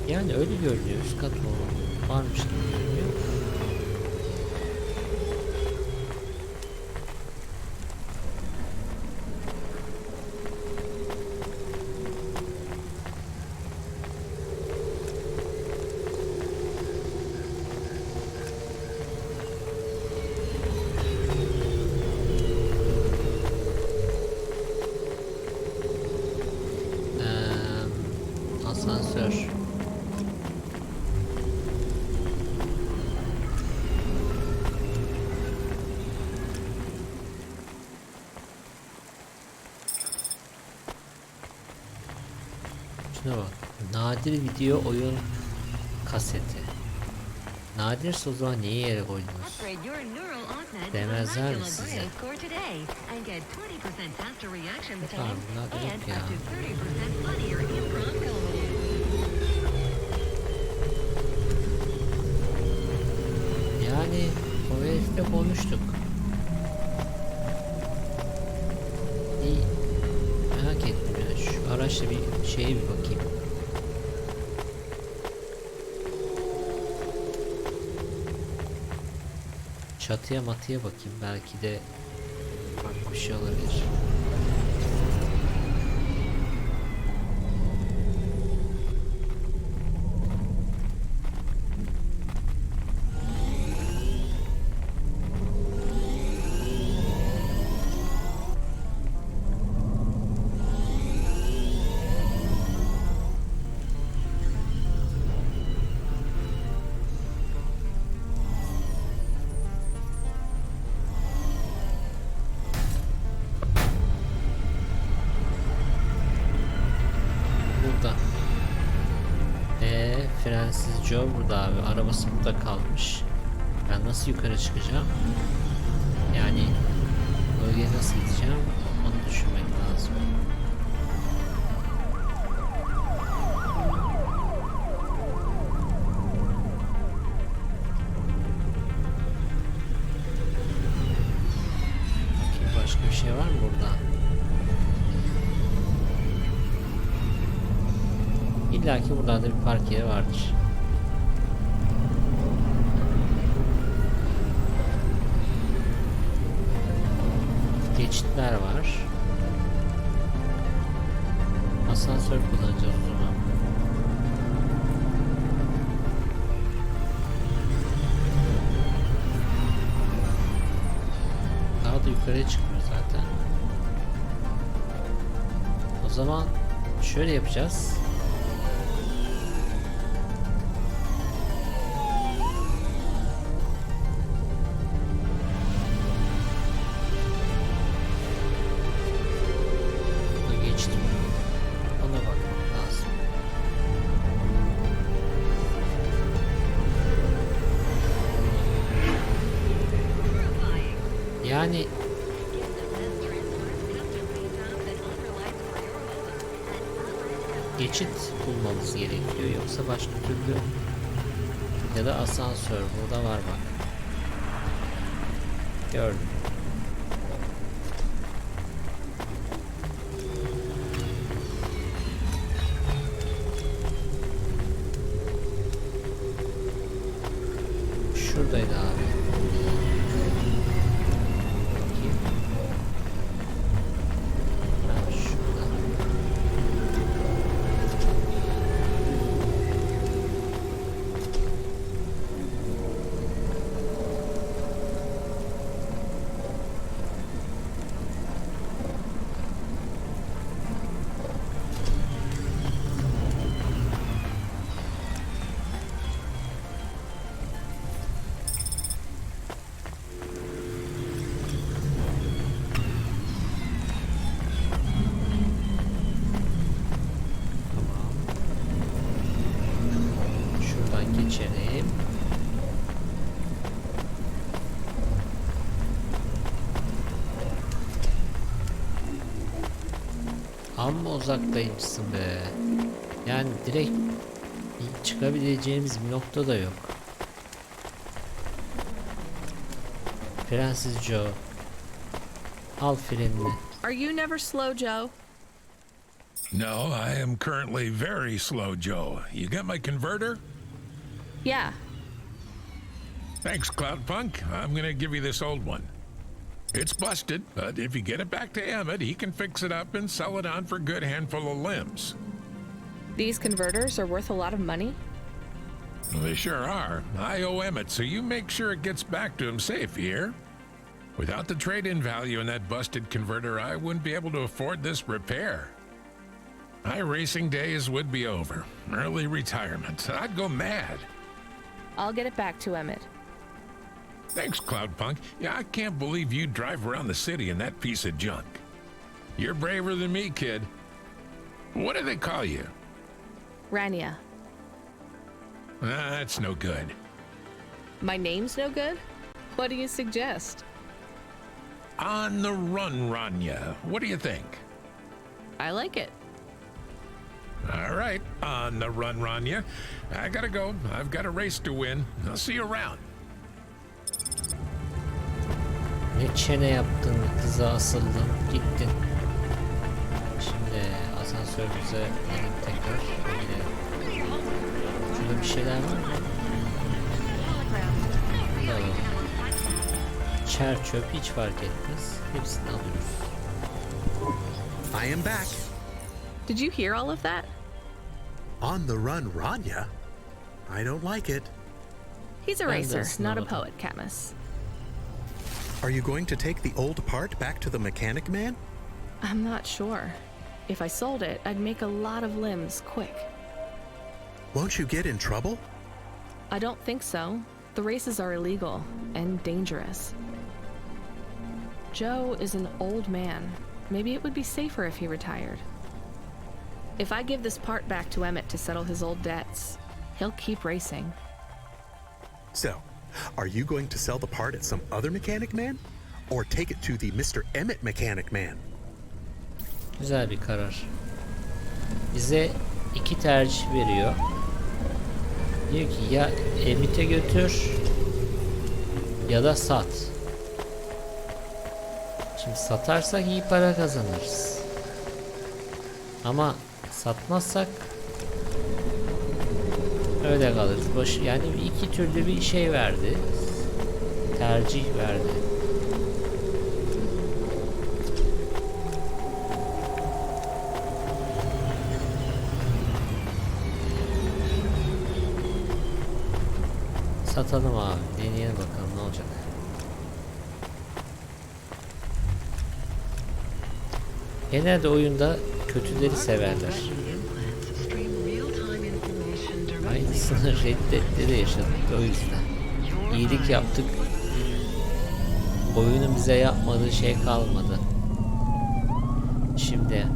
Speaker 1: Yani öyle görünüyor, üst kat varmış gibi görünüyor. Asansör. Şuna bak. Nadir video oyun kaseti. Nadirse o zaman niye yere koydunuz? Demezler mi size? Tamam bunlar yok ya. Yani o herifle konuştuk. İyi. Merak ettim ya. Şu araçla bir şeye bir bakayım. Çatıya matıya bakayım. Belki de farklı bir şey olabilir. Frensiz Joe burada abi. Arabası burada kalmış. Ben nasıl yukarı çıkacağım? Yani bölgeye nasıl gideceğim? Onu düşünmek lazım. Bakayım başka bir şey var mı burada? İlla ki buralarda bir park yeri vardır. Geçitler var. Asansör kullanacağız o zaman. Daha da yukarıya çıkmıyor zaten. O zaman şöyle yapacağız. Yani geçit bulmamız gerekiyor yoksa başka türlü ya da asansör burada var bak. Gördüm. Şuradaydı abi. Geçelim. Amma uzaktaymışsın be. Yani direkt çıkabileceğimiz bir nokta da yok. Prenses Joe. Al frenini.
Speaker 2: Are you never slow, Joe?
Speaker 5: No, I am currently very slow, Joe. You got my converter?
Speaker 2: Yeah.
Speaker 5: Thanks, Cloudpunk. I'm gonna give you this old one. It's busted, but if you get it back to Emmett, he can fix it up and sell it on for a good handful of limbs.
Speaker 2: These converters are worth a lot of money?
Speaker 5: They sure are. I owe Emmett, so you make sure it gets back to him safe, you hear? Without the trade-in value in that busted converter, I wouldn't be able to afford this repair. My racing days would be over. Early retirement. I'd go mad.
Speaker 2: I'll get it back to Emmett.
Speaker 5: Thanks, Cloudpunk. Yeah, I can't believe you drive around the city in that piece of junk. You're braver than me, kid. What do they call you?
Speaker 2: Rania.
Speaker 5: That's no good.
Speaker 2: My name's no good? What do you suggest?
Speaker 5: On the run, Rania. What do you think?
Speaker 2: I like it.
Speaker 5: All right, on the run, Rania. I gotta go. I've got a race to win. I'll see you around.
Speaker 1: Ne çene yaptın, kıza asıldın, gittin. Şimdi asansörümüze gidelim tekrar. Gidelim. Şurada bir şeyler var mı? Alalım. Çer çöp hiç fark etmez. Hepsini alıyoruz.
Speaker 6: I am back.
Speaker 2: Did you hear all of that?
Speaker 6: On the run, Rania? I don't like it.
Speaker 2: He's a racer, not a poet, Camus.
Speaker 6: Are you going to take the old part back to the mechanic man?
Speaker 2: I'm not sure. If I sold it, I'd make a lot of limbs quick.
Speaker 6: Won't you get in trouble?
Speaker 2: I don't think so. The races are illegal and dangerous. Joe is an old man. Maybe it would be safer if he retired. If I give this part back to Emmett to settle his old debts, he'll keep racing.
Speaker 6: So, are you going to sell the part at some other mechanic man? Or take it to the Mr. Emmett mechanic man?
Speaker 1: Güzel bir karar. Bize iki tercih veriyor. Diyor ki ya Emmet'e götür ya da sat. Şimdi satarsak iyi para kazanırız. Ama satmazsak öyle kalırız. Yani iki türlü bir şey verdi. Tercih verdi. Satalım abi. Deneyelim bakalım ne olacak. Genelde oyunda kötüleri severler. Aynısını Red Dead'de de yaşadık o yüzden. İyilik yaptık. Oyunun bize yapmadığı şey kalmadı. Şimdi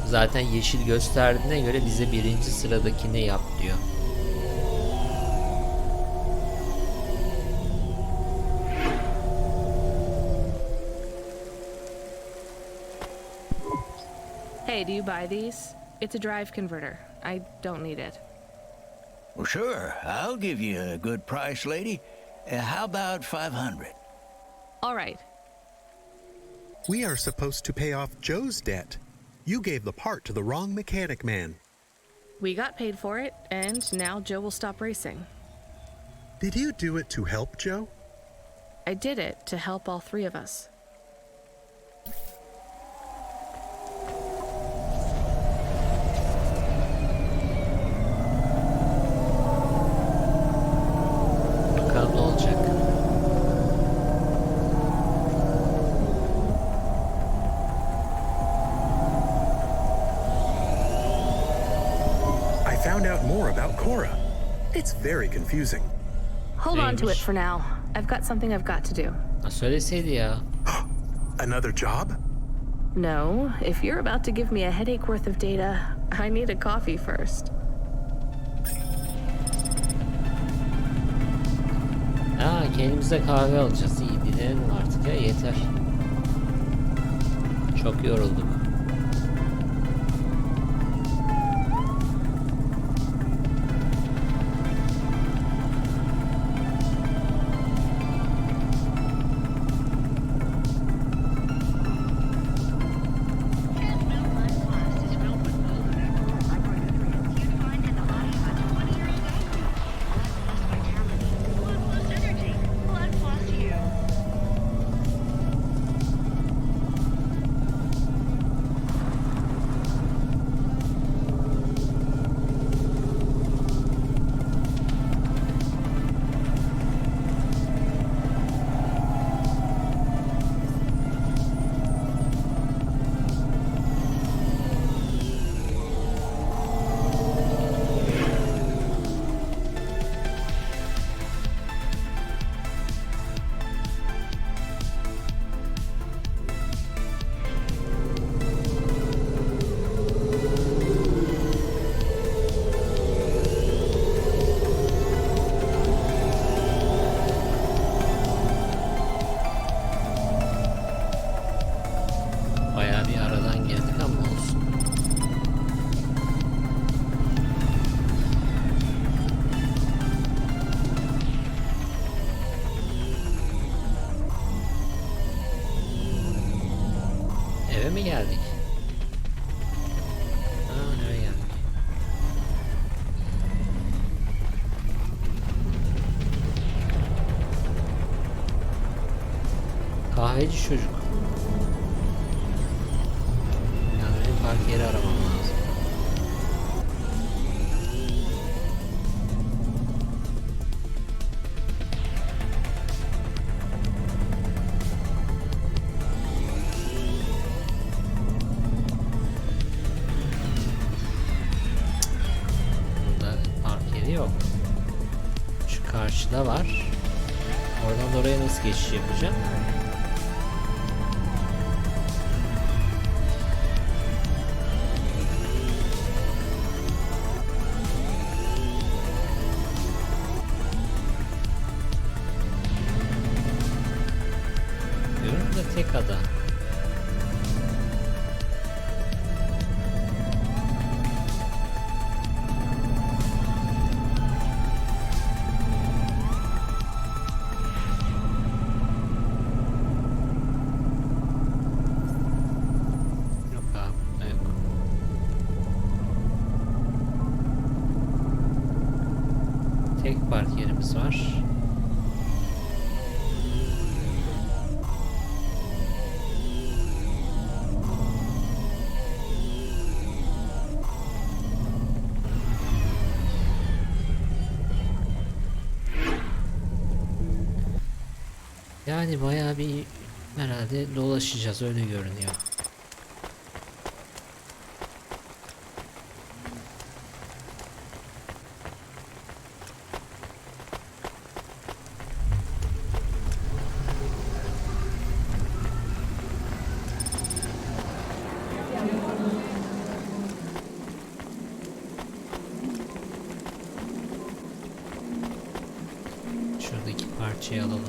Speaker 1: zaten yeşil gösterdiğine göre bize birinci sıradakini yap diyor.
Speaker 2: Hey, do you buy these? It's a drive converter. I don't need it.
Speaker 14: Well, sure. I'll give you a good price, lady. How about 500?
Speaker 2: All right.
Speaker 6: We are supposed to pay off Joe's debt. You gave the part to the wrong mechanic man.
Speaker 2: We got paid for it, and now Joe will stop racing.
Speaker 6: Did you do it to help Joe?
Speaker 2: I did it to help all three of us.
Speaker 1: Bakalım ne olacak.
Speaker 6: Found out more about Cora. It's very confusing.
Speaker 2: Hold on to it for now. I've got something I've got to do.
Speaker 1: Söyleseydi ya.
Speaker 6: Another job?
Speaker 2: No, if you're about to give me a headache worth of data, I need a coffee first.
Speaker 1: Kendimize kahve alacağız. İyi dinlenelim artık ya, yeter. Çok yorulduk. mi geldik? Nereye geldik? Kahveci çocuk. Yani benim park yeri aramam lazım. Burada park yeri yok. Şu karşıda var. Oradan oraya nasıl geçiş yapacağım? Diyorum da tek ada. Yok abi, burada yok. Tek park yerimiz var. Yani bayağı bir herhalde dolaşacağız, öyle görünüyor. Şuradaki parçayı alalım.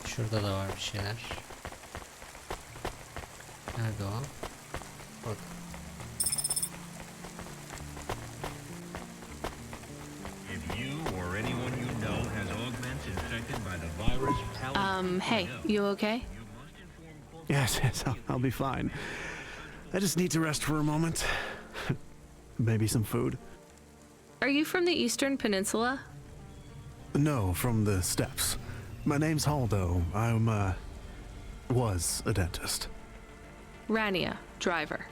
Speaker 1: Şurada da var bir şeyler. Nerede o? Orada.
Speaker 2: Hey, you okay?
Speaker 11: Yes, I'll be fine. I just need to rest for a moment. Maybe some food.
Speaker 2: Are you from the Eastern Peninsula?
Speaker 11: No, from the steppes. My name's Haldo. Was a dentist.
Speaker 2: Rania, driver.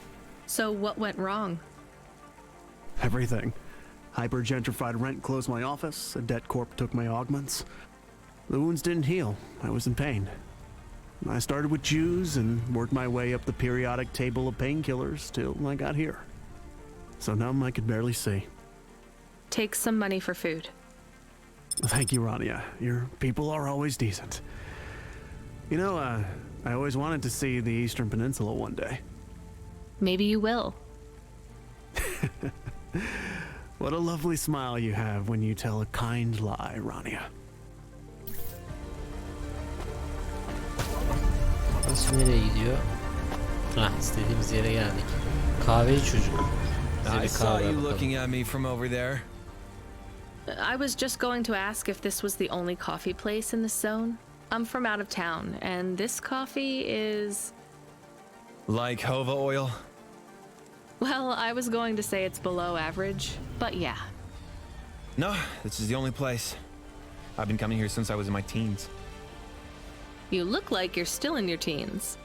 Speaker 2: So what went wrong?
Speaker 11: Everything. Hyper-gentrified rent closed my office, a debt corp took my augments. The wounds didn't heal. I was in pain. I started with Jews and worked my way up the periodic table of painkillers till I got here. So numb I could barely see.
Speaker 2: Take some money for food.
Speaker 11: Thank you, Rania. Your people are always decent. You know, I always wanted to see the Eastern Peninsula one day.
Speaker 2: Maybe you will.
Speaker 11: What a lovely smile you have when you tell a kind lie, Rania.
Speaker 1: Nasıl, nereye gidiyor? İstediğimiz yere geldik. Kahveci çocuk. Bize
Speaker 15: I
Speaker 1: bir
Speaker 15: saw
Speaker 1: kahve
Speaker 15: you
Speaker 1: bakalım.
Speaker 15: looking at me from over there.
Speaker 2: I was just going to ask if this was the only coffee place in this zone. I'm from out of town, and this coffee is...
Speaker 15: Like Hova oil?
Speaker 2: Well, I was going to say it's below average, but yeah.
Speaker 15: No, this is the only place. I've been coming here since I was in my teens.
Speaker 2: You look like you're still in your teens.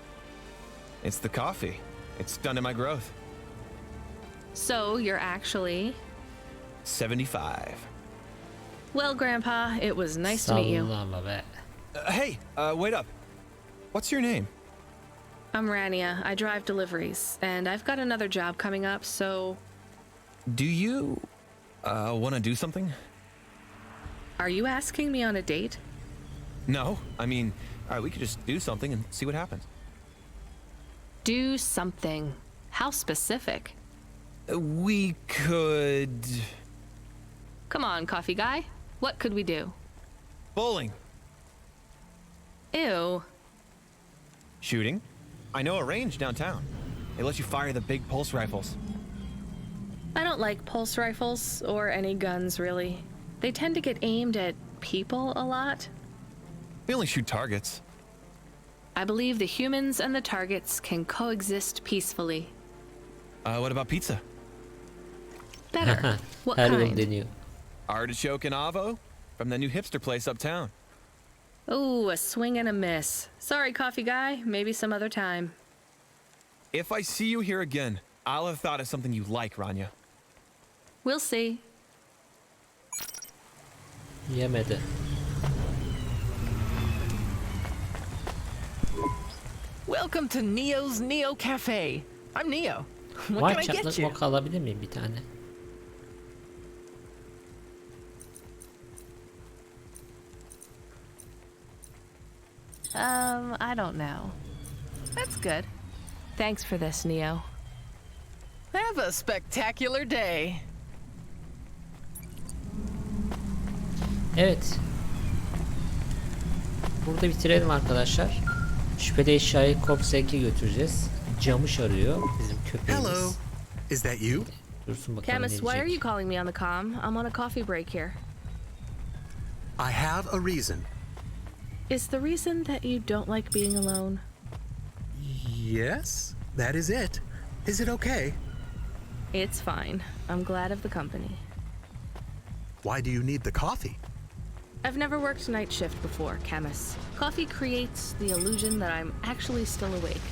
Speaker 15: It's the coffee. It's stunted my growth.
Speaker 2: So, you're actually...
Speaker 15: 75.
Speaker 2: Well, Grandpa, it was nice to meet you.
Speaker 1: Sallama be.
Speaker 15: Hey, wait up. What's your name?
Speaker 2: I'm Rania. I drive deliveries, and I've got another job coming up, so...
Speaker 15: Do you, want to do something?
Speaker 2: Are you asking me on a date?
Speaker 15: No, I mean, we could just do something and see what happens.
Speaker 2: Do something. How specific?
Speaker 15: We could...
Speaker 2: Come on, coffee guy. What could we do?
Speaker 15: Bowling.
Speaker 2: Ew.
Speaker 15: Shooting? I know a range downtown. It lets you fire the big pulse rifles.
Speaker 2: I don't like pulse rifles, or any guns, really. They tend to get aimed at people a lot.
Speaker 15: We only shoot targets.
Speaker 2: I believe the humans and the targets can coexist peacefully.
Speaker 15: What about pizza?
Speaker 2: Better. What
Speaker 1: Her yıl
Speaker 2: kind?
Speaker 1: deniyor.
Speaker 15: Artichoke and avo? From the new hipster place uptown.
Speaker 2: Ooh, a swing and a miss. Sorry, coffee guy. Maybe some other time.
Speaker 15: If I see you here again, I'll have thought of something you like, Rania.
Speaker 2: We'll see.
Speaker 1: Yemedi.
Speaker 16: Welcome to Neo's Neo Cafe. I'm Neo. What
Speaker 1: White
Speaker 16: can I get
Speaker 1: chocolate
Speaker 16: you?
Speaker 1: mocha alabilir miyim bir tane?
Speaker 2: I don't know. That's good. Thanks for this, Neo.
Speaker 16: Have a spectacular day.
Speaker 1: Evet. Burada bitirelim arkadaşlar. Şüpheli eşyayı Corpse'e götüreceğiz. Camış arıyor bizim köpeğimiz.
Speaker 6: Hello. Is that you?
Speaker 1: Dursun bakalım
Speaker 2: Camus,
Speaker 1: ne
Speaker 2: why are you
Speaker 1: diyecek.
Speaker 2: calling me on the comm? I'm on a coffee break here.
Speaker 6: I have a reason.
Speaker 2: Is the reason that you don't like being alone?
Speaker 6: Yes, that is it. Is it okay?
Speaker 2: It's fine. I'm glad of the company.
Speaker 6: Why do you need the coffee?
Speaker 2: I've never worked night shift before, Camus. Coffee creates the illusion that I'm actually still awake.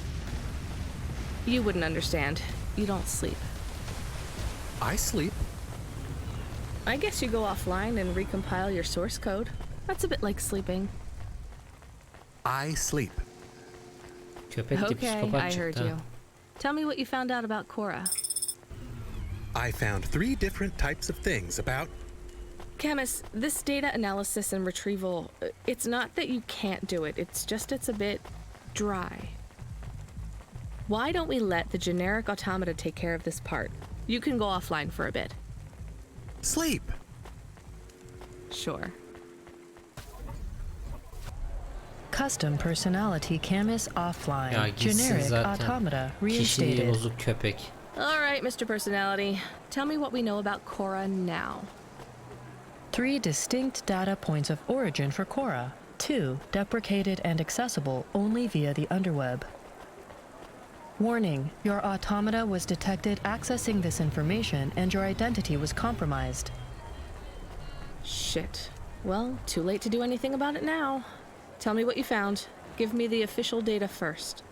Speaker 2: You wouldn't understand. You don't sleep.
Speaker 6: I sleep.
Speaker 2: I guess you go offline and recompile your source code. That's a bit like sleeping.
Speaker 6: I sleep.
Speaker 1: Köpek de
Speaker 2: Okay,
Speaker 1: psikopat
Speaker 2: I heard
Speaker 1: çıktı.
Speaker 2: you. Tell me what you found out about Cora.
Speaker 6: I found 3 different types of things about.
Speaker 2: Camus, this data analysis and retrieval, it's not that you can't do it, it's a bit dry. Why don't we let the generic automata take care of this part? You can go offline for a bit.
Speaker 6: Sleep.
Speaker 2: Sure.
Speaker 12: Custom personality Camus offline.
Speaker 1: Ya gitsin
Speaker 12: Generic
Speaker 1: zaten.
Speaker 12: automata
Speaker 1: Kişiliği
Speaker 12: reinstated.
Speaker 1: bozuk köpek.
Speaker 2: All right, Mr. Personality. Tell me what we know about Cora now.
Speaker 12: 3 distinct data points of origin for Cora. 2 deprecated and accessible only via the underweb. Warning, your automata was detected accessing this information and your identity was compromised.
Speaker 2: Shit. Well, too late to do anything about it now. Tell me what you found. Give me the official data first.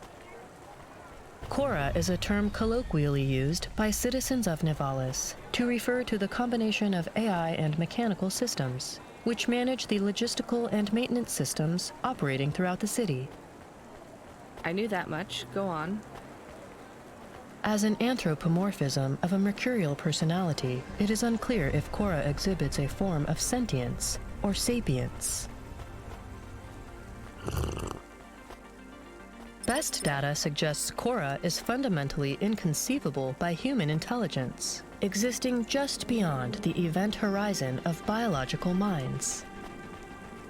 Speaker 12: Cora is a term colloquially used by citizens of Nivalis to refer to the combination of AI and mechanical systems, which manage the logistical and maintenance systems operating throughout the city.
Speaker 2: I knew that much. Go on.
Speaker 12: As an anthropomorphism of a mercurial personality, it is unclear if Cora exhibits a form of sentience or sapience. Best data suggests Cora is fundamentally inconceivable by human intelligence, existing just beyond the event horizon of biological minds.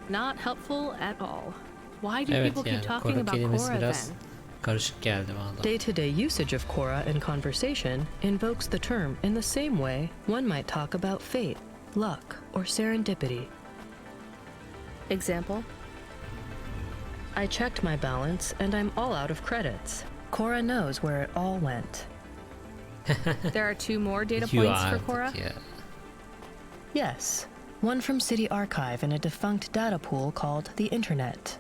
Speaker 2: Not helpful at all. Why do
Speaker 1: Evet
Speaker 2: people keep
Speaker 1: yani
Speaker 2: talking
Speaker 1: Cora
Speaker 2: about
Speaker 1: kelimesi
Speaker 2: Cora
Speaker 1: biraz
Speaker 2: then?
Speaker 1: karışık geldi valla.
Speaker 12: Day-to-day usage of Cora in conversation invokes the term in the same way one might talk about fate, luck, or serendipity.
Speaker 2: Example?
Speaker 12: I checked my balance and I'm all out of credits. Cora knows where it all went.
Speaker 2: There are 2 more data
Speaker 1: You
Speaker 2: points for
Speaker 1: artık
Speaker 2: Cora?
Speaker 1: ya.
Speaker 12: Yes, one from City Archive in a defunct data pool called the Internet.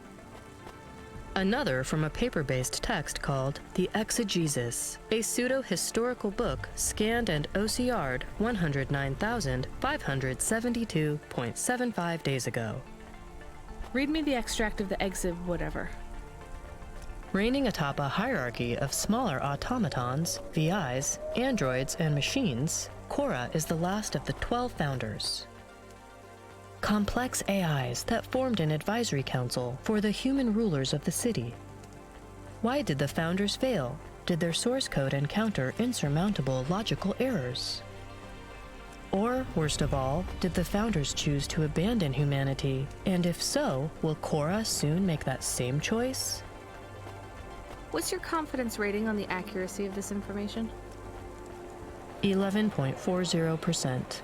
Speaker 12: Another from a paper-based text called The Exegesis, a pseudo-historical book scanned and OCR'd 109,572.75 days ago.
Speaker 2: Read me the extract of the exib whatever.
Speaker 12: Reigning atop a hierarchy of smaller automatons, VIs, androids, and machines, Cora is the last of the 12 founders. Complex AIs that formed an advisory council for the human rulers of the city. Why did the founders fail? Did their source code encounter insurmountable logical errors? Or, worst of all, did the founders choose to abandon humanity? And if so, will Cora soon make that same choice?
Speaker 2: What's your confidence rating on the accuracy of this information?
Speaker 12: 11.40%.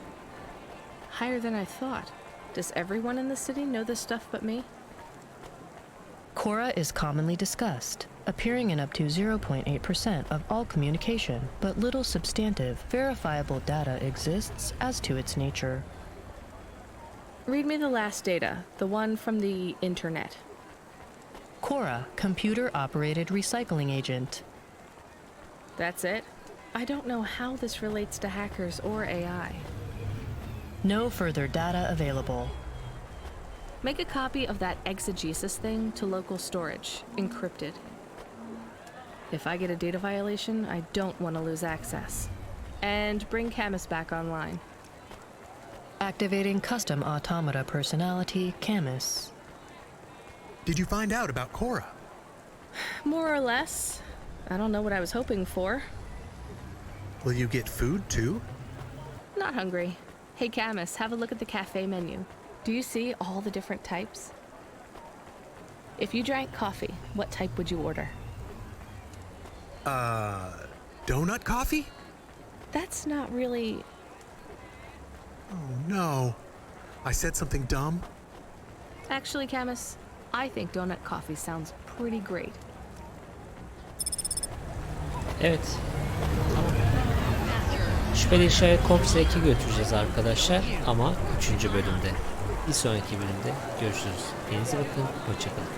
Speaker 2: Higher than I thought. Does everyone in the city know this stuff but me?
Speaker 12: Cora is commonly discussed, appearing in up to 0.8% of all communication, but little substantive, verifiable data exists as to its nature.
Speaker 2: Read me the last data, the one from the internet.
Speaker 12: Cora, computer-operated recycling agent.
Speaker 2: That's it? I don't know how this relates to hackers or AI.
Speaker 12: No further data available.
Speaker 2: Make a copy of that exegesis thing to local storage, encrypted. If I get a data violation, I don't want to lose access. And bring Camus back online.
Speaker 12: Activating custom automata personality, Camus.
Speaker 6: Did you find out about Cora?
Speaker 2: More or less. I don't know what I was hoping for.
Speaker 6: Will you get food too?
Speaker 2: Not hungry. Hey Camus, have a look at the cafe menu. Do you see all the different types? If you drank coffee, what type would you order?
Speaker 6: Donut coffee?
Speaker 2: That's not really...
Speaker 6: Oh no. I said something dumb?
Speaker 2: Actually, Camus, I think donut coffee sounds pretty great.
Speaker 1: Evet. Tamam. Şüpheli İşaret Corps'a 2 götüreceğiz arkadaşlar ama 3. bölümde. Bir sonraki bölümde görüşürüz. Kendinize bakın. Hoşçakalın.